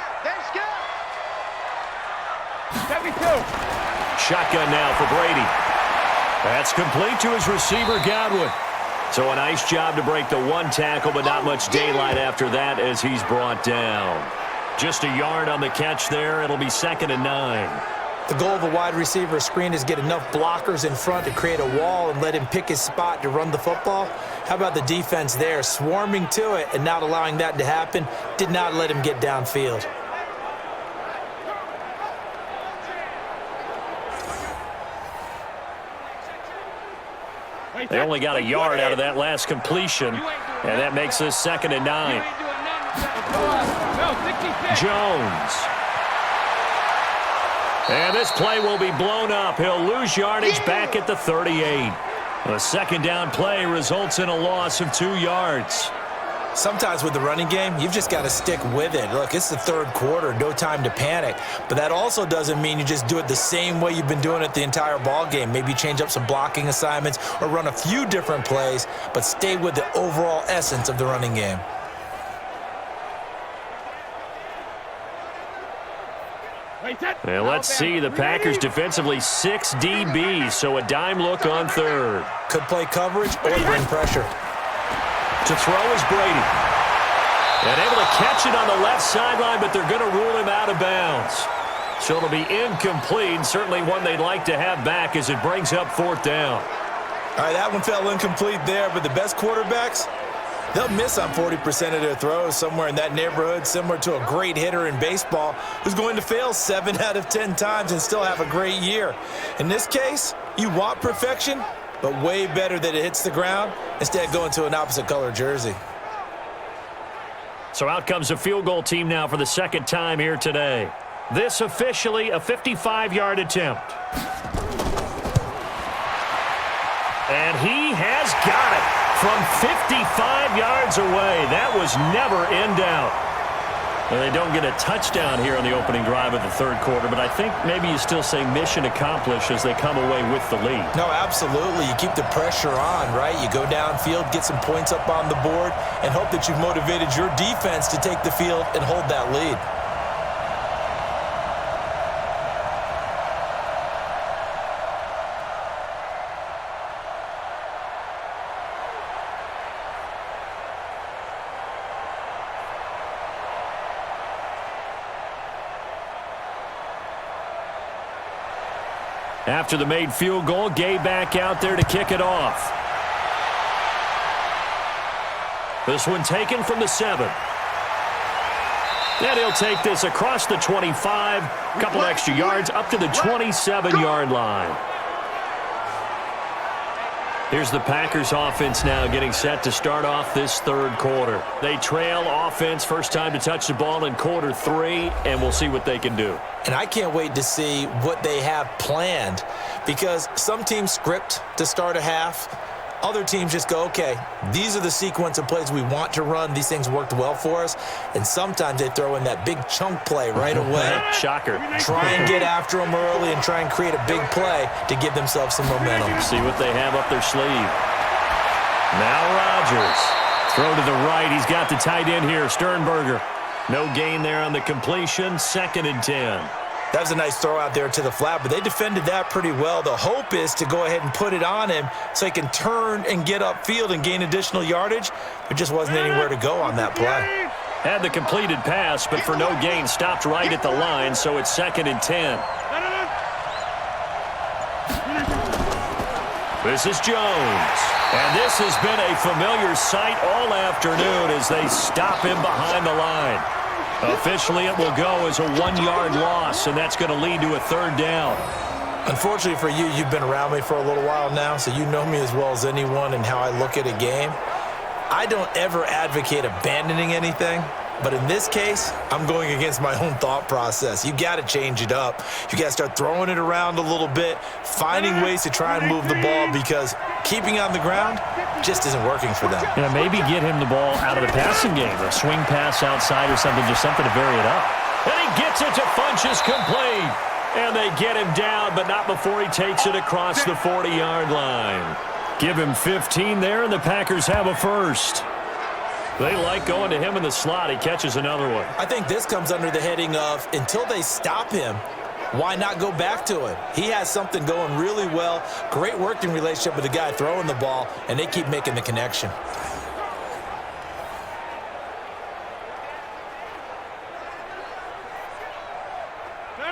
Shotgun now for Brady. That's complete to his receiver, Godwin. So a nice job to break the 1 tackle, but not much daylight after that as he's brought down. Just a yard on the catch there. It'll be 2nd and 9. The goal of a wide receiver screen is get enough blockers in front to create a wall and let him pick his spot to run the football. How about the defense there, swarming to it and not allowing that to happen? Did not let him get downfield. They only got a yard out of that last completion, and that makes this 2nd and 9. Jones. And this play will be blown up. He'll lose yardage back at the 38. A 2nd down play results in a loss of 2 yards. Sometimes with the running game, you've just got to stick with it. Look, it's the 3rd quarter, no time to panic. But that also doesn't mean you just do it the same way you've been doing it the entire ball game. Maybe change up some blocking assignments or run a few different plays, but stay with the overall essence of the running game. And let's see, the Packers defensively 6 DBs, so a dime look on 3rd. Could play coverage or bring pressure. To throw is Brady. And able to catch it on the left sideline, but they're going to rule him out of bounds. So it'll be incomplete, certainly one they'd like to have back as it brings up 4th down. All right, that one fell incomplete there, but the best quarterbacks, they'll miss on 40% of their throws, somewhere in that neighborhood, similar to a great hitter in baseball who's going to fail 7 out of 10 times and still have a great year. In this case, you want perfection, but way better that it hits the ground instead of going to an opposite color jersey. So out comes a field goal team now for the 2nd time here today. This officially a 55-yard attempt. And he has got it from 55 yards away. That was never in doubt. Well, they don't get a touchdown here on the opening drive of the 3rd quarter, but I think maybe you still say mission accomplished as they come away with the lead. No, absolutely. You keep the pressure on, right? You go downfield, get some points up on the board, and hope that you've motivated your defense to take the field and hold that lead. After the made field goal, Gay back out there to kick it off. This one taken from the 7. And he'll take this across the 25, a couple extra yards, up to the 27-yard line. Here's the Packers offense now getting set to start off this third quarter. They trail offense, first time to touch the ball in quarter 3, and we'll see what they can do. And I can't wait to see what they have planned, because some teams script to start a half. Other teams just go, okay, these are the sequence of plays we want to run. These things worked well for us. And sometimes they throw in that big chunk play right away. Shocker. Try and get after them early and try and create a big play to give themselves some momentum. See what they have up their sleeve. Now Rodgers. Throw to the right. He's got the tight end here, Sternberger. No gain there on the completion. 2nd and 10. That was a nice throw out there to the flat, but they defended that pretty well. The hope is to go ahead and put it on him so he can turn and get upfield and gain additional yardage. There just wasn't anywhere to go on that play. Had the completed pass, but for no gain, stopped right at the line, so it's 2nd and 10. This is Jones. And this has been a familiar sight all afternoon as they stop him behind the line. Officially, it will go as a 1-yard loss, and that's going to lead to a 3rd down. Unfortunately for you, you've been around me for a little while now, so you know me as well as anyone and how I look at a game. I don't ever advocate abandoning anything, but in this case, I'm going against my own thought process. You got to change it up. You got to start throwing it around a little bit, finding ways to try and move the ball, because keeping on the ground just isn't working for them. Yeah, maybe get him the ball out of the passing game, a swing pass outside or something, just something to vary it up. And he gets it to Funchess, complete. And they get him down, but not before he takes it across the 40-yard line. Give him 15 there, and the Packers have a first. They like going to him in the slot. He catches another one. I think this comes under the heading of, until they stop him, why not go back to it? He has something going really well. Great working relationship with the guy throwing the ball, and they keep making the connection.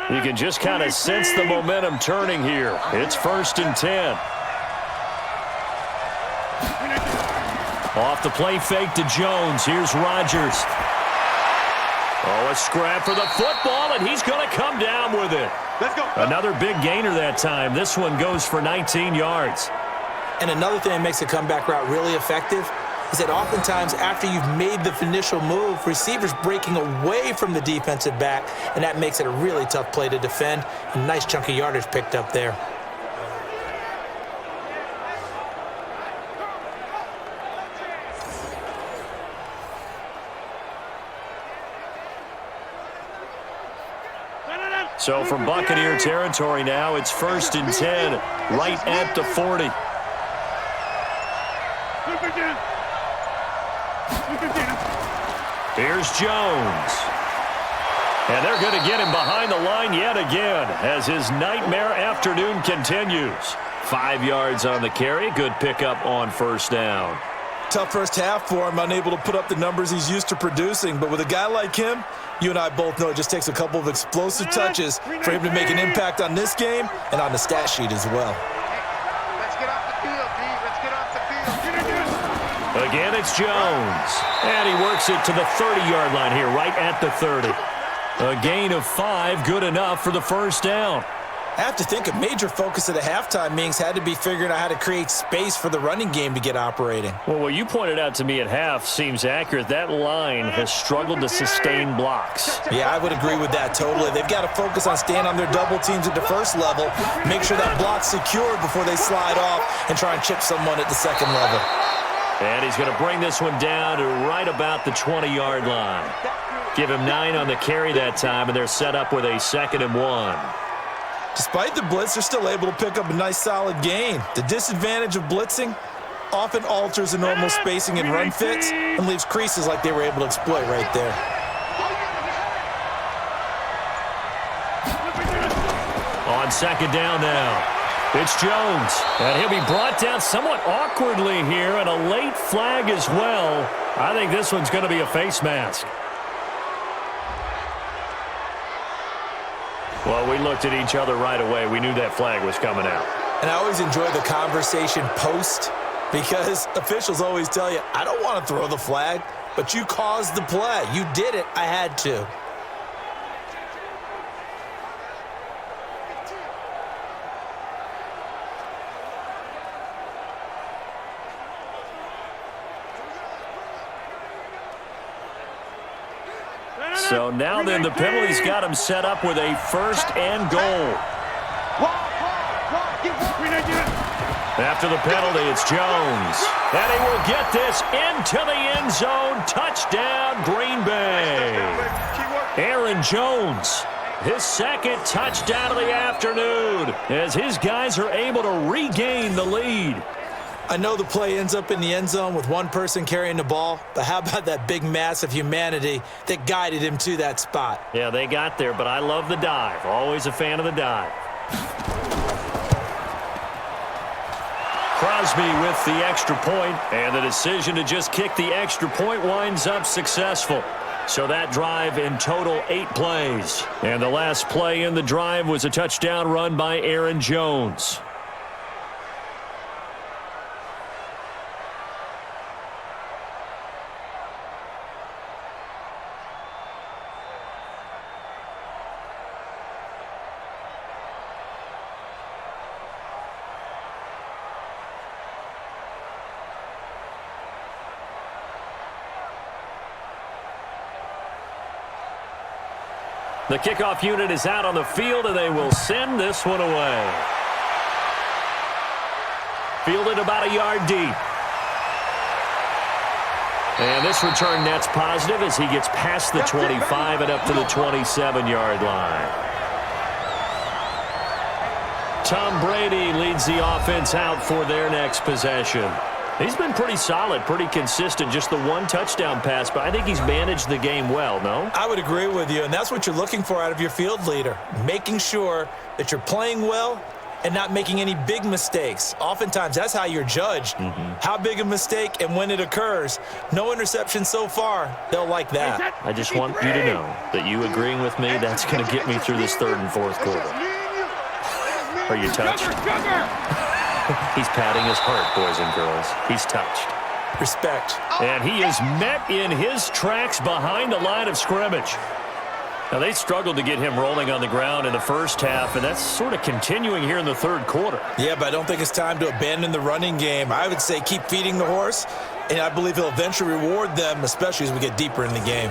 You can just kind of sense the momentum turning here. It's 1st and 10. Off the play fake to Jones. Here's Rodgers. Oh, a scrap for the football, and he's going to come down with it. Let's go. Another big gainer that time. This one goes for 19 yards. And another thing that makes a comeback route really effective is that oftentimes after you've made the initial move, receivers breaking away from the defensive back, and that makes it a really tough play to defend. A nice chunk of yardage picked up there. So from Buccaneer territory now, it's 1st and 10, right at the 40. Here's Jones. And they're going to get him behind the line yet again as his nightmare afternoon continues. 5 yards on the carry. Good pickup on 1st down. Tough first half for him, unable to put up the numbers he's used to producing. But with a guy like him, you and I both know it just takes a couple of explosive touches for him to make an impact on this game and on the stat sheet as well. Let's get off the field, D. Let's get off the field. Again, it's Jones. And he works it to the 30-yard line here, right at the 30. A gain of 5, good enough for the 1st down. I have to think a major focus of the halftime meetings had to be figuring out how to create space for the running game to get operating. Well, what you pointed out to me at half seems accurate. That line has struggled to sustain blocks. Yeah, I would agree with that totally. They've got to focus on staying on their double teams at the first level, make sure that block's secure before they slide off and try and chip someone at the second level. And he's going to bring this one down to right about the 20-yard line. Give him 9 on the carry that time, and they're set up with a 2nd and 1. Despite the blitz, they're still able to pick up a nice solid gain. The disadvantage of blitzing often alters the normal spacing and run fits and leaves creases like they were able to exploit right there. On 2nd down now. It's Jones, and he'll be brought down somewhat awkwardly here, and a late flag as well. I think this one's going to be a face mask. Well, we looked at each other right away. We knew that flag was coming out. And I always enjoy the conversation post because officials always tell you, I don't want to throw the flag, but you caused the play. You did it. I had to. So now then the penalty's got him set up with a first and goal. After the penalty, it's Jones. And he will get this into the end zone. Touchdown, Green Bay. Aaron Jones, his second touchdown of the afternoon, as his guys are able to regain the lead. I know the play ends up in the end zone with one person carrying the ball, but how about that big mass of humanity that guided him to that spot? Yeah, they got there, but I love the dive. Always a fan of the dive. Crosby with the extra point, and the decision to just kick the extra point winds up successful. So that drive in total 8 plays. And the last play in the drive was a touchdown run by Aaron Jones. The kickoff unit is out on the field, and they will send this one away. Fielded about a yard deep. And this return net's positive as he gets past the 25 and up to the 27-yard line. Tom Brady leads the offense out for their next possession. He's been pretty solid, pretty consistent, just the one touchdown pass, but I think he's managed the game well, no? I would agree with you, and that's what you're looking for out of your field leader, making sure that you're playing well and not making any big mistakes. Oftentimes, that's how you're judged. How big a mistake and when it occurs. No interception so far. They'll like that. I just want you to know that you agreeing with me, that's going to get me through this third and fourth quarter. Are you touched? He's patting his heart, boys and girls. He's touched. Respect. And he is met in his tracks behind the line of scrimmage. Now, they struggled to get him rolling on the ground in the first half, and that's sort of continuing here in the third quarter. Yeah, but I don't think it's time to abandon the running game. I would say keep feeding the horse, and I believe he'll eventually reward them, especially as we get deeper in the game.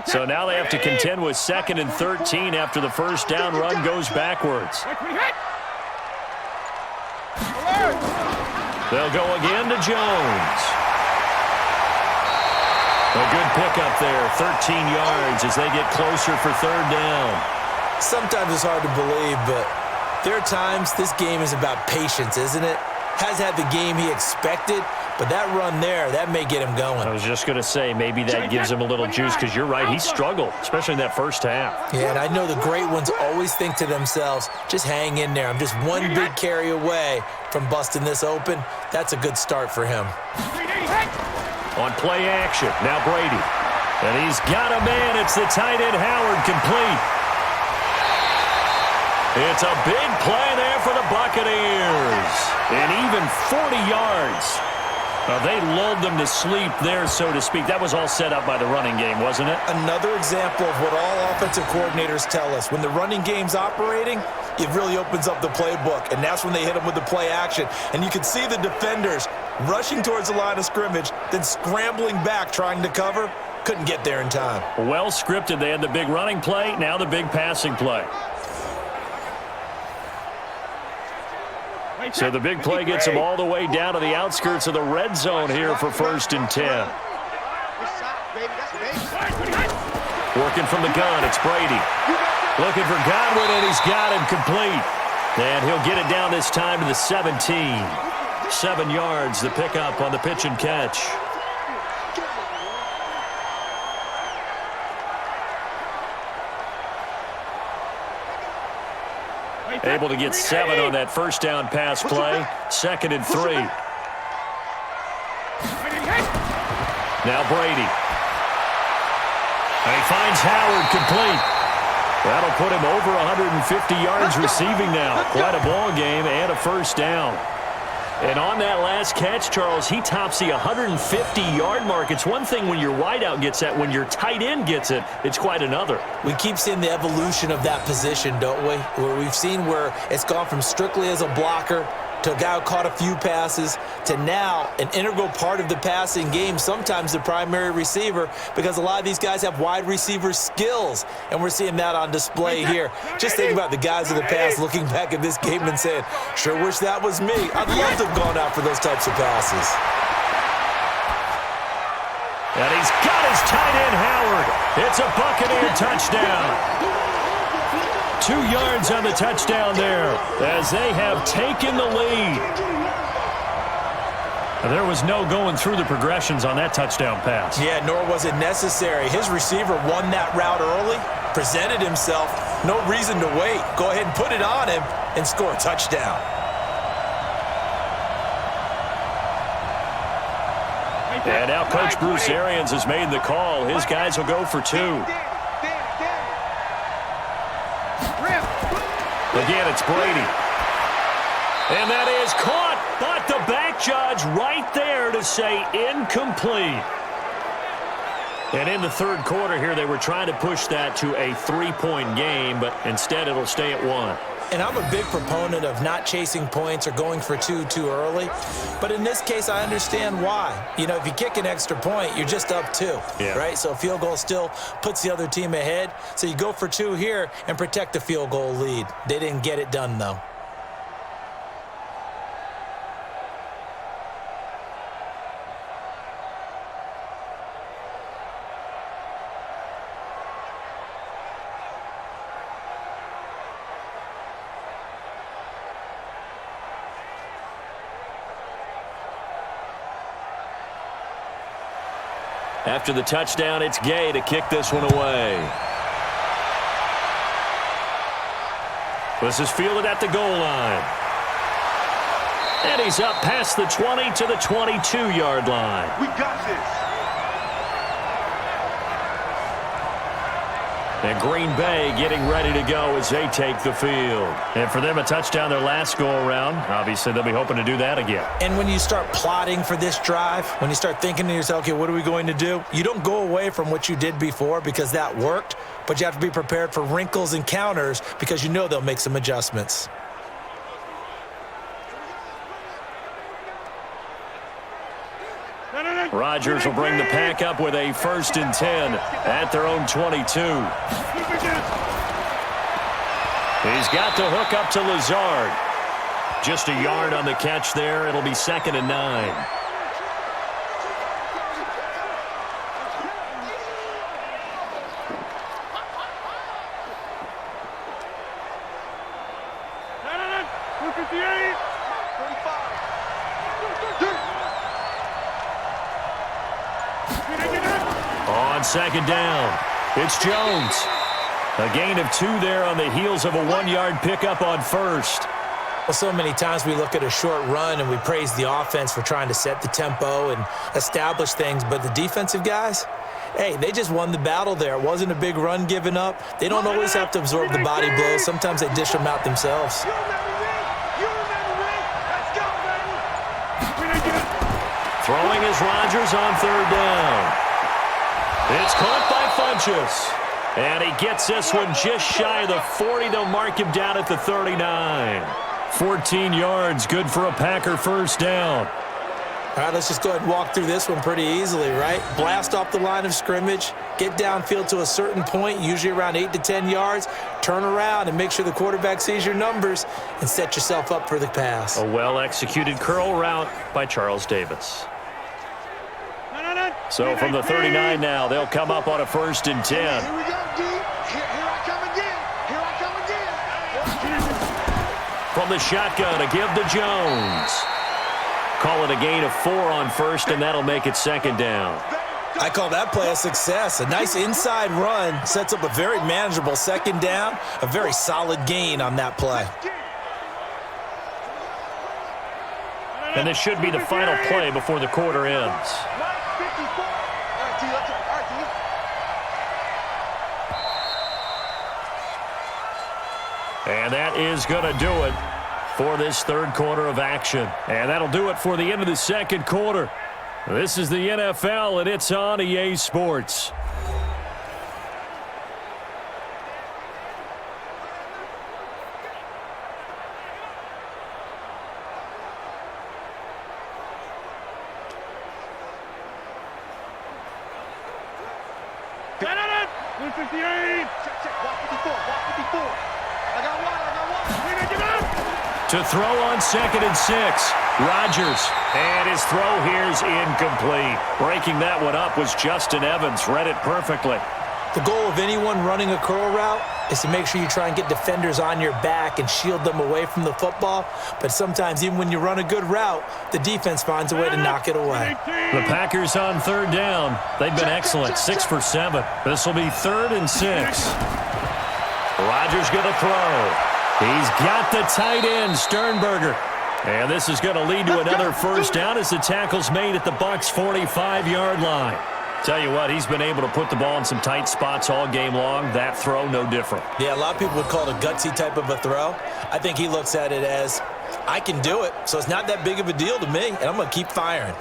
So now they have to contend with 2nd and 13 after the first down run goes backwards. They'll go again to Jones. A good pickup there, 13 yards as they get closer for third down. Sometimes it's hard to believe, but there are times this game is about patience, isn't it? Has had the game he expected, but that run there, that may get him going. I was just going to say, maybe that gives him a little juice because you're right, he struggled, especially in that first half. Yeah, and I know the great ones always think to themselves, just hang in there. I'm just one big carry away from busting this open. That's a good start for him. On play action, now Brady. And he's got a man. It's the tight end Howard, complete. It's a big play there for the Buccaneers. And even 40 yards. They lulled them to sleep there, so to speak. That was all set up by the running game, wasn't it? Another example of what all offensive coordinators tell us. When the running game's operating, it really opens up the playbook, and that's when they hit them with the play action. And you can see the defenders rushing towards the line of scrimmage, then scrambling back trying to cover. Couldn't get there in time. Well scripted. They had the big running play, now the big passing play. So the big play gets them all the way down to the outskirts of the red zone here for 1st and 10. Working from the gun, it's Brady. Looking for Godwin, and he's got him complete. And he'll get it down this time to the 17. 7 yards, the pickup on the pitch and catch. Able to get 7 on that first down pass play. 2nd and 3. Now Brady. And he finds Howard complete. That'll put him over 150 yards receiving now. Quite a ball game and a first down. And on that last catch, Charles, he tops the 150-yard mark. It's one thing when your wideout gets that. When your tight end gets it, it's quite another. We keep seeing the evolution of that position, don't we? Where we've seen where it's gone from strictly as a blocker to a guy who caught a few passes to now an integral part of the passing game, sometimes the primary receiver, because a lot of these guys have wide receiver skills, and we're seeing that on display here. Just think about the guys of the past looking back at this game and saying, sure wish that was me. I'd love to have gone out for those types of passes. And he's got his tight end, Howard. It's a Buccaneer touchdown. 2 yards on the touchdown there as they have taken the lead. And there was no going through the progressions on that touchdown pass. Yeah, nor was it necessary. His receiver won that route early, presented himself, no reason to wait. Go ahead and put it on him and score a touchdown. And now Coach Bruce Arians has made the call. His guys will go for 2. Again, it's Brady. And that is caught, but the back judge right there to say incomplete. And in the third quarter here, they were trying to push that to a 3-point game, but instead it'll stay at 1. And I'm a big proponent of not chasing points or going for 2 too early. But in this case, I understand why. You know, if you kick an extra point, you're just up 2, right? So a field goal still puts the other team ahead. So you go for 2 here and protect the field goal lead. They didn't get it done, though. After the touchdown, it's Gay to kick this one away. This is fielded at the goal line. And he's up past the 20 to the 22-yard line. We got this. And Green Bay getting ready to go as they take the field. And for them, a touchdown their last go-around. Obviously, they'll be hoping to do that again. And when you start plotting for this drive, when you start thinking to yourself, okay, what are we going to do? You don't go away from what you did before because that worked, but you have to be prepared for wrinkles and counters because you know they'll make some adjustments. Rodgers will bring the pack up with a 1st and 10 at their own 22. He's got the hook up to Lazard. Just a yard on the catch there. It'll be 2nd and 9. On 2nd down, it's Jones. A gain of 2 there on the heels of a 1-yard pickup on 1st. Well, so many times we look at a short run and we praise the offense for trying to set the tempo and establish things, but the defensive guys, hey, they just won the battle there. It wasn't a big run given up. They don't always have to absorb the body blows. Sometimes they dish them out themselves. Throwing is Rodgers on 3rd down. It's caught by Funchess. And he gets this one just shy of the 40. They'll mark him down at the 39. 14 yards, good for a Packer 1st down. All right, let's just go ahead and walk through this one pretty easily, right? Blast off the line of scrimmage, get downfield to a certain point, usually around 8 to 10 yards, turn around and make sure the quarterback sees your numbers and set yourself up for the pass. A well-executed curl route by Charles Davis. So from the 39 now, they'll come up on a 1st and 10. Here we go, D. Here I come again. Here I come again. From the shotgun, a give to Jones. Call it a gain of 4 on 1st, and that'll make it 2nd down. I call that play a success. A nice inside run sets up a very manageable 2nd down, a very solid gain on that play. And this should be the final play before the quarter ends. And that is going to do it. for this third quarter of action. And that'll do it for the end of the second quarter. This is the NFL, and it's on EA Sports. To throw on 2nd and 6, Rodgers. And his throw here's incomplete. Breaking that one up was Justin Evans. Read it perfectly. The goal of anyone running a curl route is to make sure you try and get defenders on your back and shield them away from the football. But sometimes even when you run a good route, the defense finds a way to knock it away. The Packers on 3rd down. They've been excellent, 6 for 7. This will be 3rd and 6. Rodgers going to throw. He's got the tight end, Sternberger. And this is going to lead to another first down as the tackle's made at the Bucs' 45-yard line. Tell you what, he's been able to put the ball in some tight spots all game long. That throw, no different. Yeah, a lot of people would call it a gutsy type of a throw. I think he looks at it as, I can do it, so it's not that big of a deal to me, and I'm going to keep firing.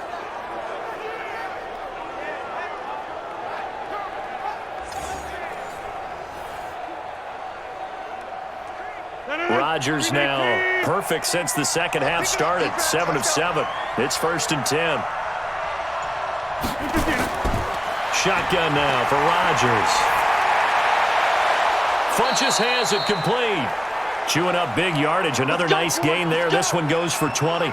Rodgers now perfect since the second half started. 7 of 7. It's 1st and 10. Shotgun now for Rodgers. Funches has it complete. Chewing up big yardage. Another nice gain there. This one goes for 20.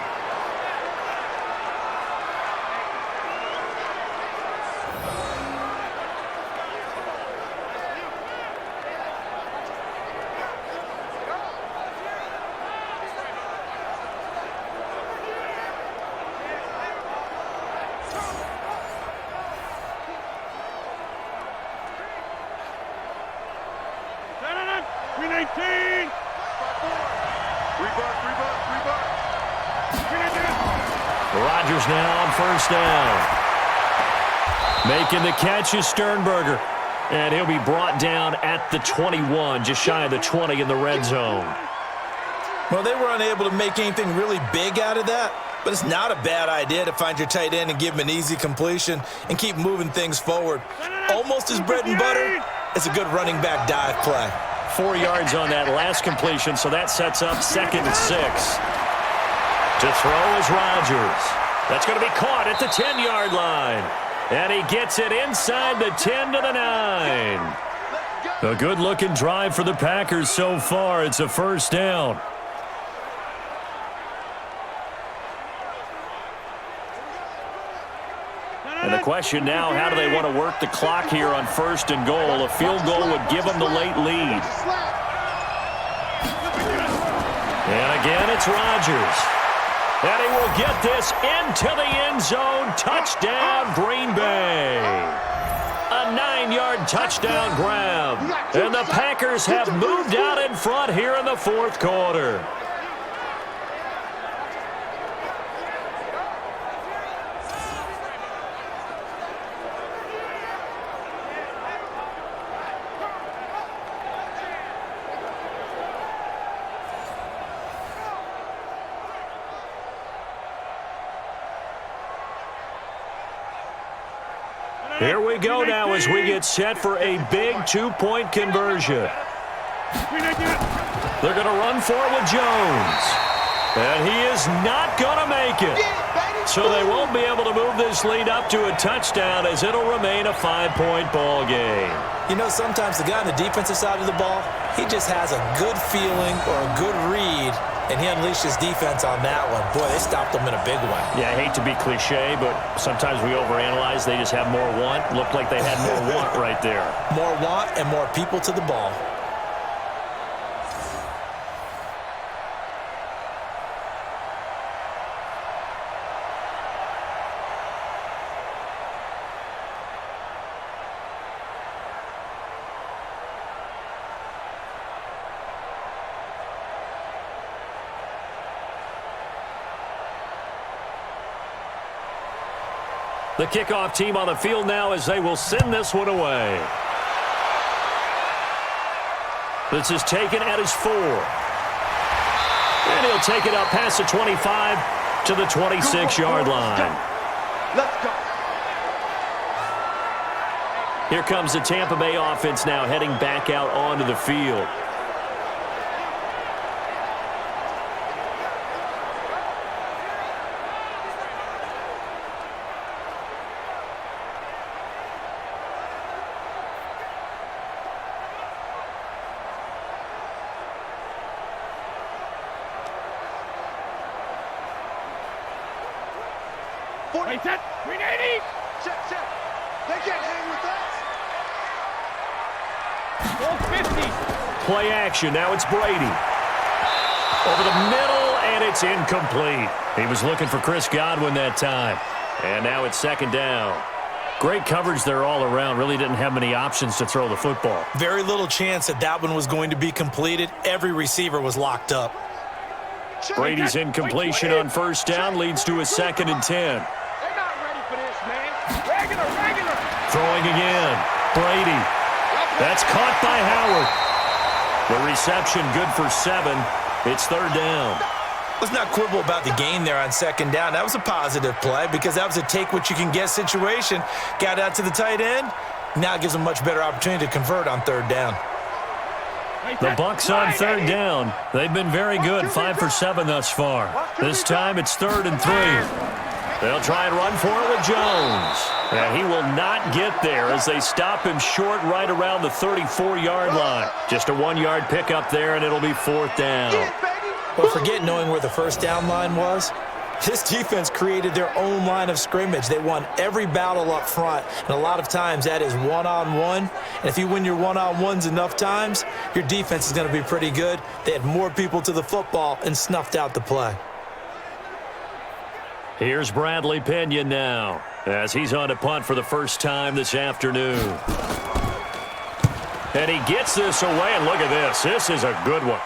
Rodgers now on 1st down. Making the catch is Sternberger. And he'll be brought down at the 21, just shy of the 20 in the red zone. Well, they were unable to make anything really big out of that, but it's not a bad idea to find your tight end and give him an easy completion and keep moving things forward. Almost his bread and butter. It's a good running back dive play. 4 yards on that last completion, so that sets up 2nd and 6. To throw is Rodgers. That's going to be caught at the 10-yard line. And he gets it inside the 10 to the 9. A good-looking drive for the Packers so far. It's a first down. And the question now, how do they want to work the clock here on 1st and goal? A field goal would give them the late lead. And again, it's Rodgers. And he will get this into the end zone. Touchdown, Green Bay. A 9-yard touchdown grab. And the Packers have moved out in front here in the 4th quarter. Here we go now as we get set for a big 2-point conversion. They're going to run for it with Jones. And he is not going to make it. So they won't be able to move this lead up to a touchdown as it'll remain a 5-point ball game. You know, sometimes the guy on the defensive side of the ball, he just has a good feeling or a good read, and he unleashed his defense on that one. Boy, they stopped him in a big one. Yeah, I hate to be cliche, but sometimes we overanalyze. They just have more want. Looked like they had more want right there. More want and more people to the ball. The kickoff team on the field now as they will send this one away. This is taken at his 4. And he'll take it up past the 25 to the 26-yard line. Let's go. Here comes the Tampa Bay offense now heading back out onto the field. Wait, set. 380. Check. They can't hang with us. 450. Play action. Now it's Brady. Over the middle, and it's incomplete. He was looking for Chris Godwin that time. And now it's second down. Great coverage there all around. Really didn't have many options to throw the football. Very little chance that one was going to be completed. Every receiver was locked up. Brady's incompletion on first down leads to a 2nd and 10. They're not ready for this, man. Regular. Throwing again. Brady. That's caught by Howard. The reception good for 7. It's third down. Let's not quibble about the gain there on second down. That was a positive play because that was a take-what-you-can-get situation. Got out to the tight end. Now it gives them a much better opportunity to convert on third down. The Bucs on third down. They've been very good, 5 for 7 thus far. This time it's 3rd and 3. They'll try and run for it with Jones. And he will not get there as they stop him short right around the 34-yard line. Just a 1-yard pickup there, and it'll be 4th down. But forget knowing where the first down line was. This defense created their own line of scrimmage. They won every battle up front, and a lot of times that is one-on-one. And if you win your one-on-ones enough times, your defense is going to be pretty good. They had more people to the football and snuffed out the play. Here's Bradley Pinion now as he's on a punt for the first time this afternoon. And he gets this away, and look at this. This is a good one.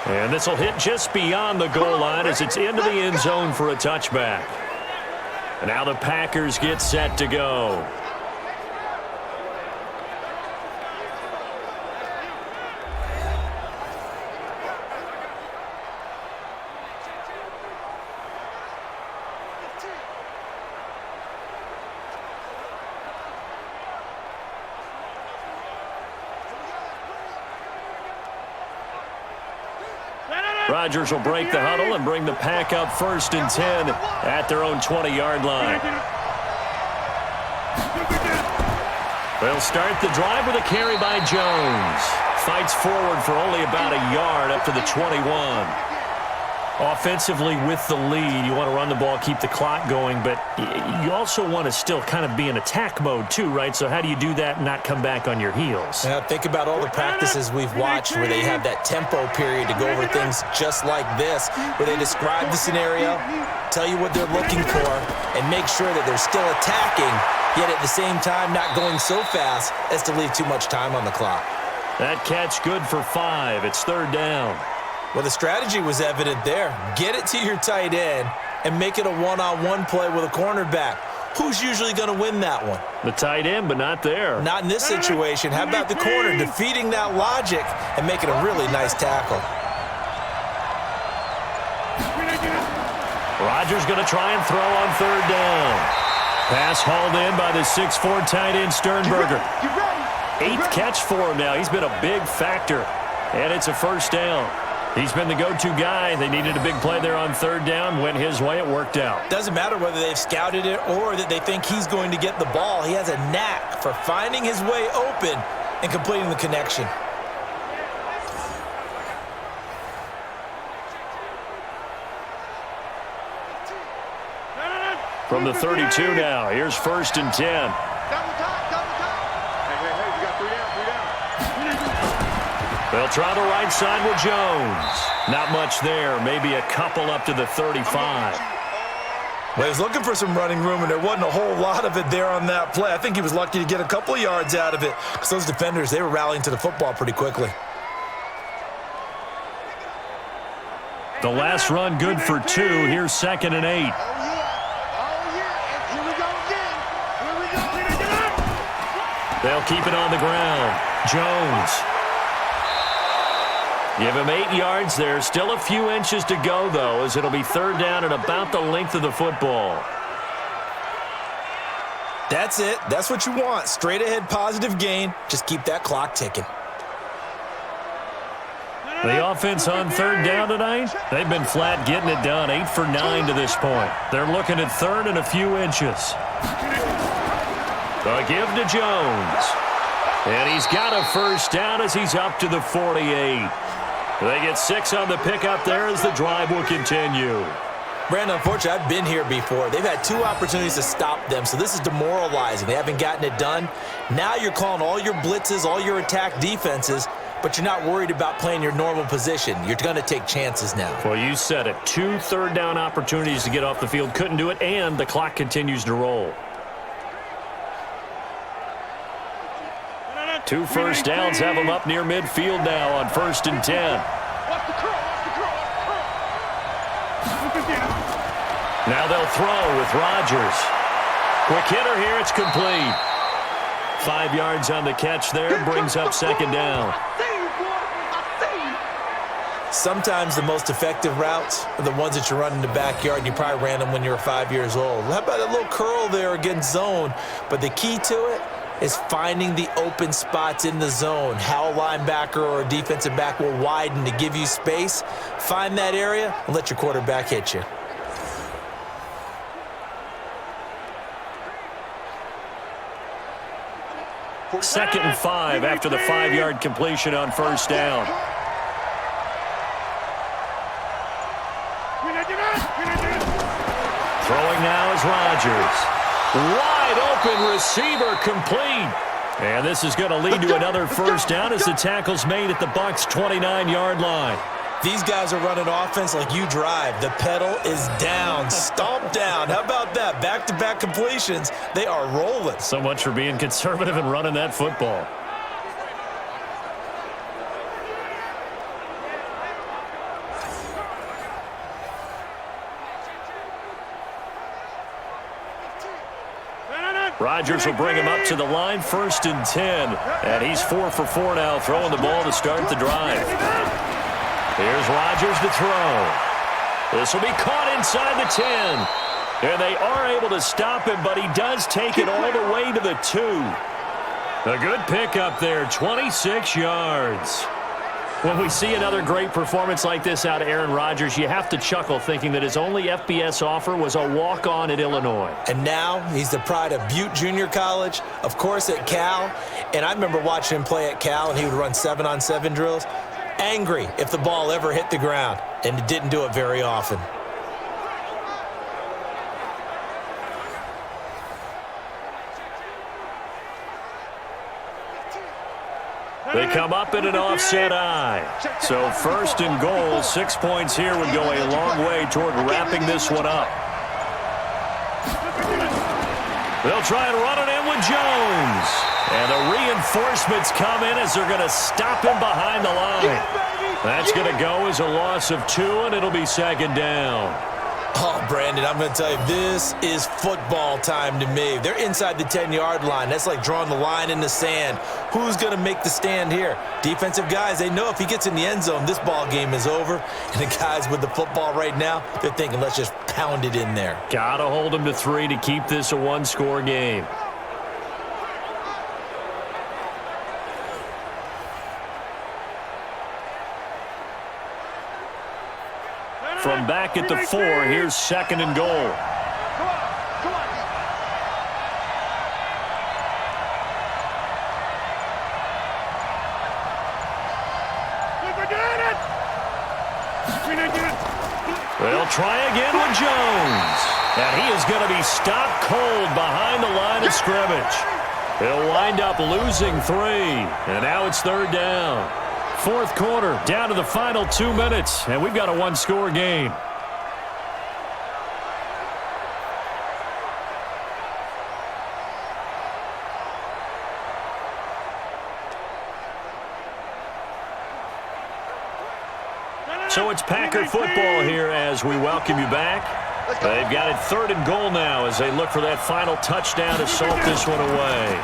And this will hit just beyond the goal line as it's into the end zone for a touchback. And now the Packers get set to go. Rodgers will break the huddle and bring the Pack up 1st and 10 at their own 20-yard line. They'll start the drive with a carry by Jones. Fights forward for only about a yard up to the 21. Offensively with the lead, you want to run the ball, keep the clock going, but you also want to still kind of be in attack mode too, right? So how do you do that and not come back on your heels? Yeah, think about all the practices we've watched where they have that tempo period to go over things just like this, where they describe the scenario, tell you what they're looking for, and make sure that they're still attacking, yet at the same time not going so fast as to leave too much time on the clock. That catch good for 5. It's third down. Well, the strategy was evident there. Get it to your tight end and make it a one-on-one play with a cornerback. Who's usually going to win that one? The tight end, but not there. Not in this situation. How about the corner defeating that logic and making a really nice tackle? Rodgers going to try and throw on third down. Pass hauled in by the 6'4" tight end Sternberger. 8th catch for him now. He's been a big factor, and it's a first down. He's been the go-to guy. They needed a big play there on third down. Went his way. It worked out. Doesn't matter whether they've scouted it or that they think he's going to get the ball. He has a knack for finding his way open and completing the connection. From the 32 now. Here's 1st and 10. Double time. Hey, you got 3 down. They'll try the right side with Jones. Not much there. Maybe a couple up to the 35. Well, he was looking for some running room, and there wasn't a whole lot of it there on that play. I think he was lucky to get a couple of yards out of it because those defenders, they were rallying to the football pretty quickly. The last run good for 2. Here's 2nd and 8. Here we go again. They'll keep it on the ground. Jones. Give him 8 yards there. Still a few inches to go, though, as it'll be third down and about the length of the football. That's it. That's what you want. Straight ahead positive gain. Just keep that clock ticking. The offense on third down tonight, they've been flat getting it done. 8 for 9 to this point. They're looking at third and a few inches. The give to Jones. And he's got a first down as he's up to the 48. They get 6 on the pickup there as the drive will continue. Brandon, unfortunately, I've been here before. They've had 2 opportunities to stop them, so this is demoralizing. They haven't gotten it done. Now you're calling all your blitzes, all your attack defenses, but you're not worried about playing your normal position. You're going to take chances now. Well, you said it. 2 third down opportunities to get off the field. Couldn't do it, and the clock continues to roll. 2 first downs have them up near midfield now on 1st and 10. Now they'll throw with Rodgers. Quick hitter here. It's complete. 5 yards on the catch there. Brings up second down. Sometimes the most effective routes are the ones that you run in the backyard, and you probably ran them when you were 5 years old. How about a little curl there against zone? But the key to it is finding the open spots in the zone. How a linebacker or a defensive back will widen to give you space. Find that area and let your quarterback hit you. Second and 5 after the 5-yard completion on first down. Throwing now is Rodgers. Wide open receiver complete. And this is going to lead to another first down as the tackle's made at the Bucs' 29-yard line. These guys are running offense like you drive. The pedal is down, stomp down. How about that? Back-to-back completions. They are rolling. So much for being conservative and running that football. Rodgers will bring him up to the line, 1st and 10. And he's 4 for 4 now, throwing the ball to start the drive. Here's Rodgers to throw. This will be caught inside the 10. And they are able to stop him, but he does take it all the way to the 2. A good pickup there, 26 yards. When we see another great performance like this out of Aaron Rodgers, you have to chuckle thinking that his only FBS offer was a walk-on at Illinois. And now he's the pride of Butte Junior College, of course at Cal. And I remember watching him play at Cal, and he would run 7-on-7 drills. Angry if the ball ever hit the ground, and it didn't do it very often. They come up in an offset eye. So 1st and goal, 6 points here would go a long way toward wrapping this one up. They'll try and run it in with Jones. And the reinforcements come in as they're going to stop him behind the line. That's going to go as a loss of 2, and it'll be second down. Oh, Brandon, I'm going to tell you, this is football time to me. They're inside the 10-yard line. That's like drawing the line in the sand. Who's going to make the stand here? Defensive guys, they know if he gets in the end zone, this ball game is over. And the guys with the football right now, they're thinking, let's just pound it in there. Got to hold them to 3 to keep this a one-score game. From back at the 4, here's 2nd and goal. They'll try again with Jones. And he is going to be stopped cold behind the line of scrimmage. He'll wind up losing 3. And now it's third down. 4th quarter, down to the final 2 minutes, and we've got a one-score game. So it's Packer football here as we welcome you back. They've got it 3rd and goal now as they look for that final touchdown to salt this one away.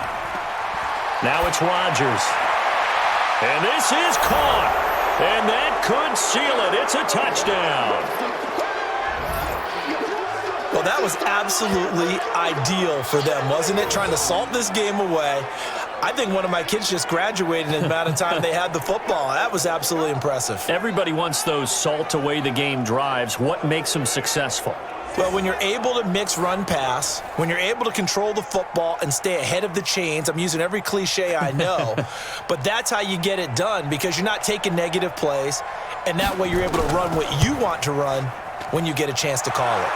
Now it's Rodgers. And this is caught. And that could seal it. It's a touchdown. Well, that was absolutely ideal for them, wasn't it? Trying to salt this game away. I think one of my kids just graduated in the amount of time they had the football. That was absolutely impressive. Everybody wants those salt-away-the-game drives. What makes them successful? Well, when you're able to mix run-pass, when you're able to control the football and stay ahead of the chains, I'm using every cliche I know, but that's how you get it done because you're not taking negative plays, and that way you're able to run what you want to run when you get a chance to call it.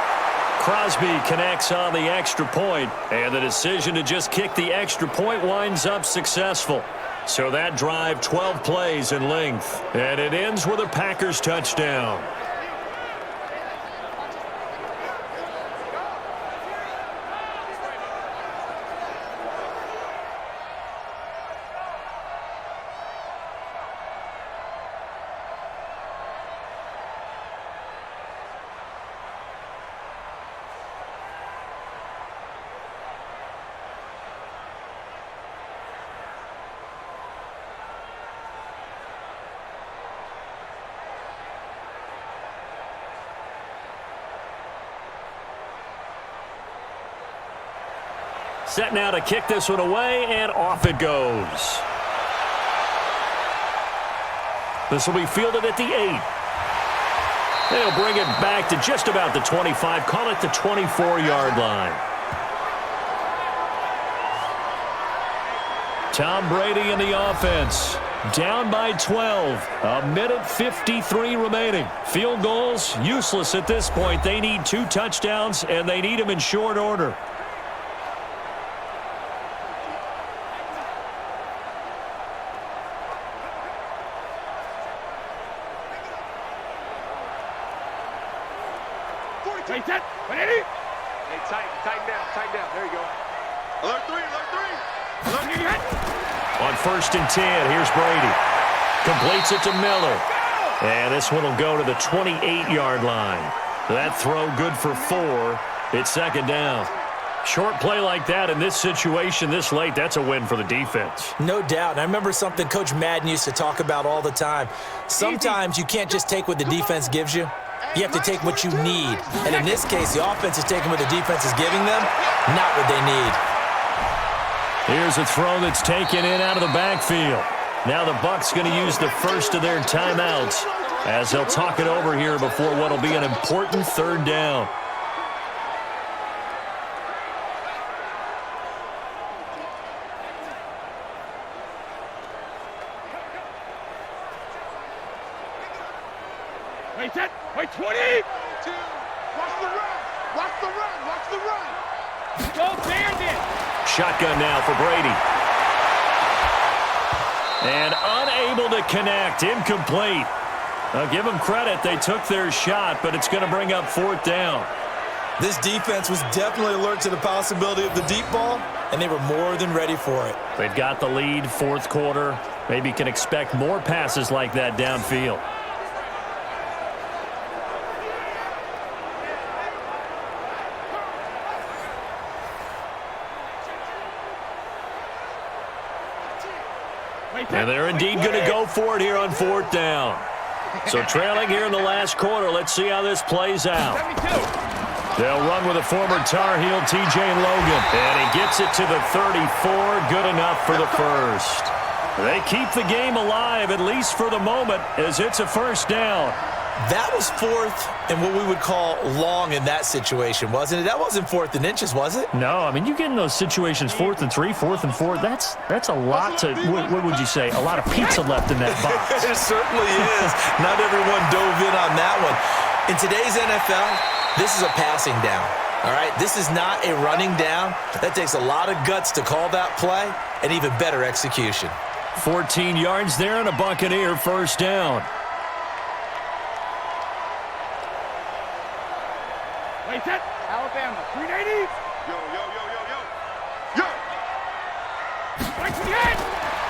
Crosby connects on the extra point, and the decision to just kick the extra point winds up successful. So that drive, 12 plays in length, and it ends with a Packers touchdown. Set now to kick this one away, and off it goes. This will be fielded at the 8. They'll bring it back to just about the 25, call it the 24-yard line. Tom Brady in the offense. Down by 12. A minute 53 remaining. Field goals, useless at this point. They need 2 touchdowns, and they need them in short order. Hey, set. Ready? Hey, tighten down. There you go. Alert 3. Alert 3. On 1st and 10, here's Brady. Completes it to Miller. And this one will go to the 28-yard line. That throw good for 4. It's 2nd down. Short play like that in this situation this late, that's a win for the defense. No doubt. And I remember something Coach Madden used to talk about all the time. Sometimes you can't just take what the defense gives you. You have to take what you need. And in this case, the offense is taking what the defense is giving them, not what they need. Here's a throw that's taken in out of the backfield. Now the Bucs going to use the first of their timeouts as they'll talk it over here before what will be an important 3rd down. Wait, set. Wait, 20. 2. Watch the run. Go Bandit. Shotgun now for Brady. And unable to connect. Incomplete. I'll give them credit. They took their shot, but it's going to bring up 4th down. This defense was definitely alert to the possibility of the deep ball, and they were more than ready for it. They've got the lead, 4th quarter. Maybe can expect more passes like that downfield. And they're indeed going to go for it here on 4th down. So trailing here in the last quarter. Let's see how this plays out. They'll run with a former Tar Heel, TJ Logan. And he gets it to the 34. Good enough for the first. They keep the game alive, at least for the moment, as it's a 1st down. That was 4th and what we would call long in that situation, wasn't it? That wasn't 4th and inches, was it? No, I mean, you get in those situations 4th and 3, 4th and 4. That's a lot to, what would you say, a lot of pizza left in that box. It certainly is. Not everyone dove in on that one. In today's NFL, this is a passing down, all right? This is not a running down. That takes a lot of guts to call that play and even better execution. 14 yards there and a Buccaneer 1st down. Wait, set. Alabama. 380. Yo. Wait, 28.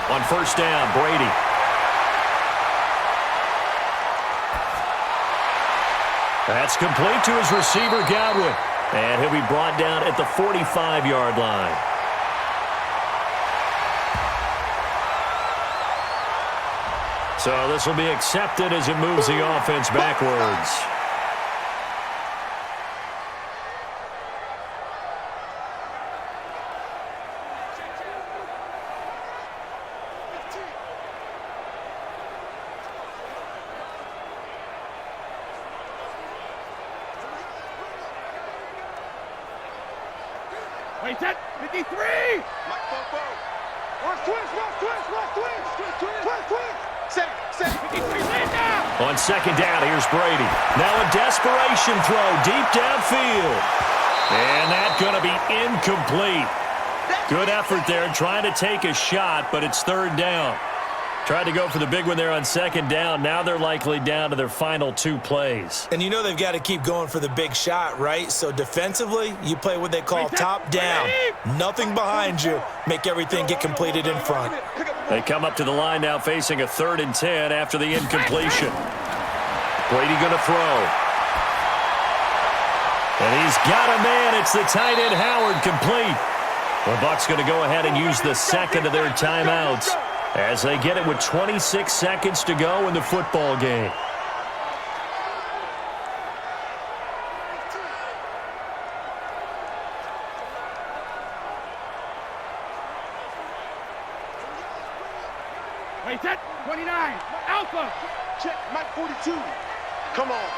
On 1st down, Brady. That's complete to his receiver, Godwin. And he'll be brought down at the 45-yard line. So this will be accepted as it moves the offense backwards. Wait, set, 53! Mike, Bobo. Watch twist, watch twist, watch twist, twist, twist, twist, twist. Set, 53, land down! On second down, here's Brady. Now a desperation throw deep downfield. And that's going to be incomplete. Good effort there trying to take a shot, but it's third down. Tried to go for the big one there on second down. Now they're likely down to their final 2 plays. And you know they've got to keep going for the big shot, right? So defensively, you play what they call top down. Nothing behind you. Make everything get completed in front. They come up to the line now facing a 3rd and 10 after the incompletion. Brady going to throw. And he's got a man. It's the tight end Howard complete. The Bucs going to go ahead and use the second of their timeouts as they get it with 26 seconds to go in the football game. Wait, set, 29, Alpha. Check, Mike 42. Come on.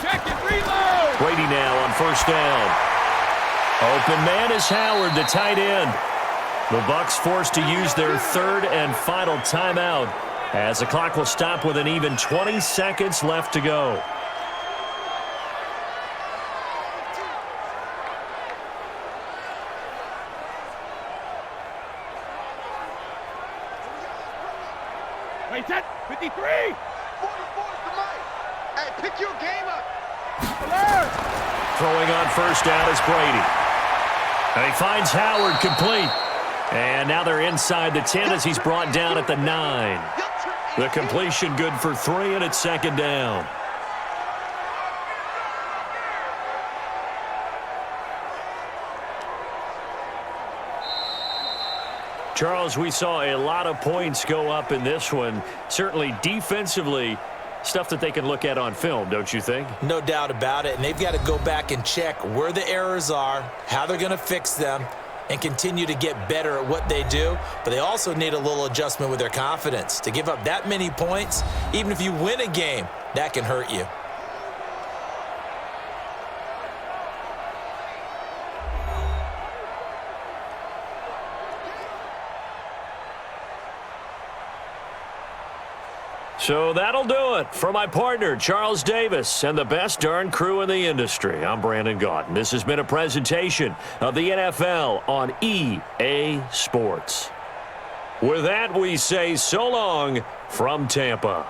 Check it, reload. Brady now on first down. Open man is Howard, the tight end. The Bucs forced to use their 3rd and final timeout as the clock will stop with an even 20 seconds left to go. Wait, set, 53. 44 is the mic. Hey, pick your game up. Alert. Throwing on first down is Brady. And he finds Howard complete. And now they're inside the 10 as he's brought down at the 9. The completion good for 3, and it's second down. Charles, we saw a lot of points go up in this one. Certainly defensively, stuff that they can look at on film, don't you think? No doubt about it. And they've got to go back and check where the errors are, how they're going to fix them, and continue to get better at what they do. But they also need a little adjustment with their confidence. To give up that many points, even if you win a game, that can hurt you. So that'll do it for my partner, Charles Davis, and the best darn crew in the industry. I'm Brandon Gaughton. This has been a presentation of the NFL on EA Sports. With that, we say so long from Tampa.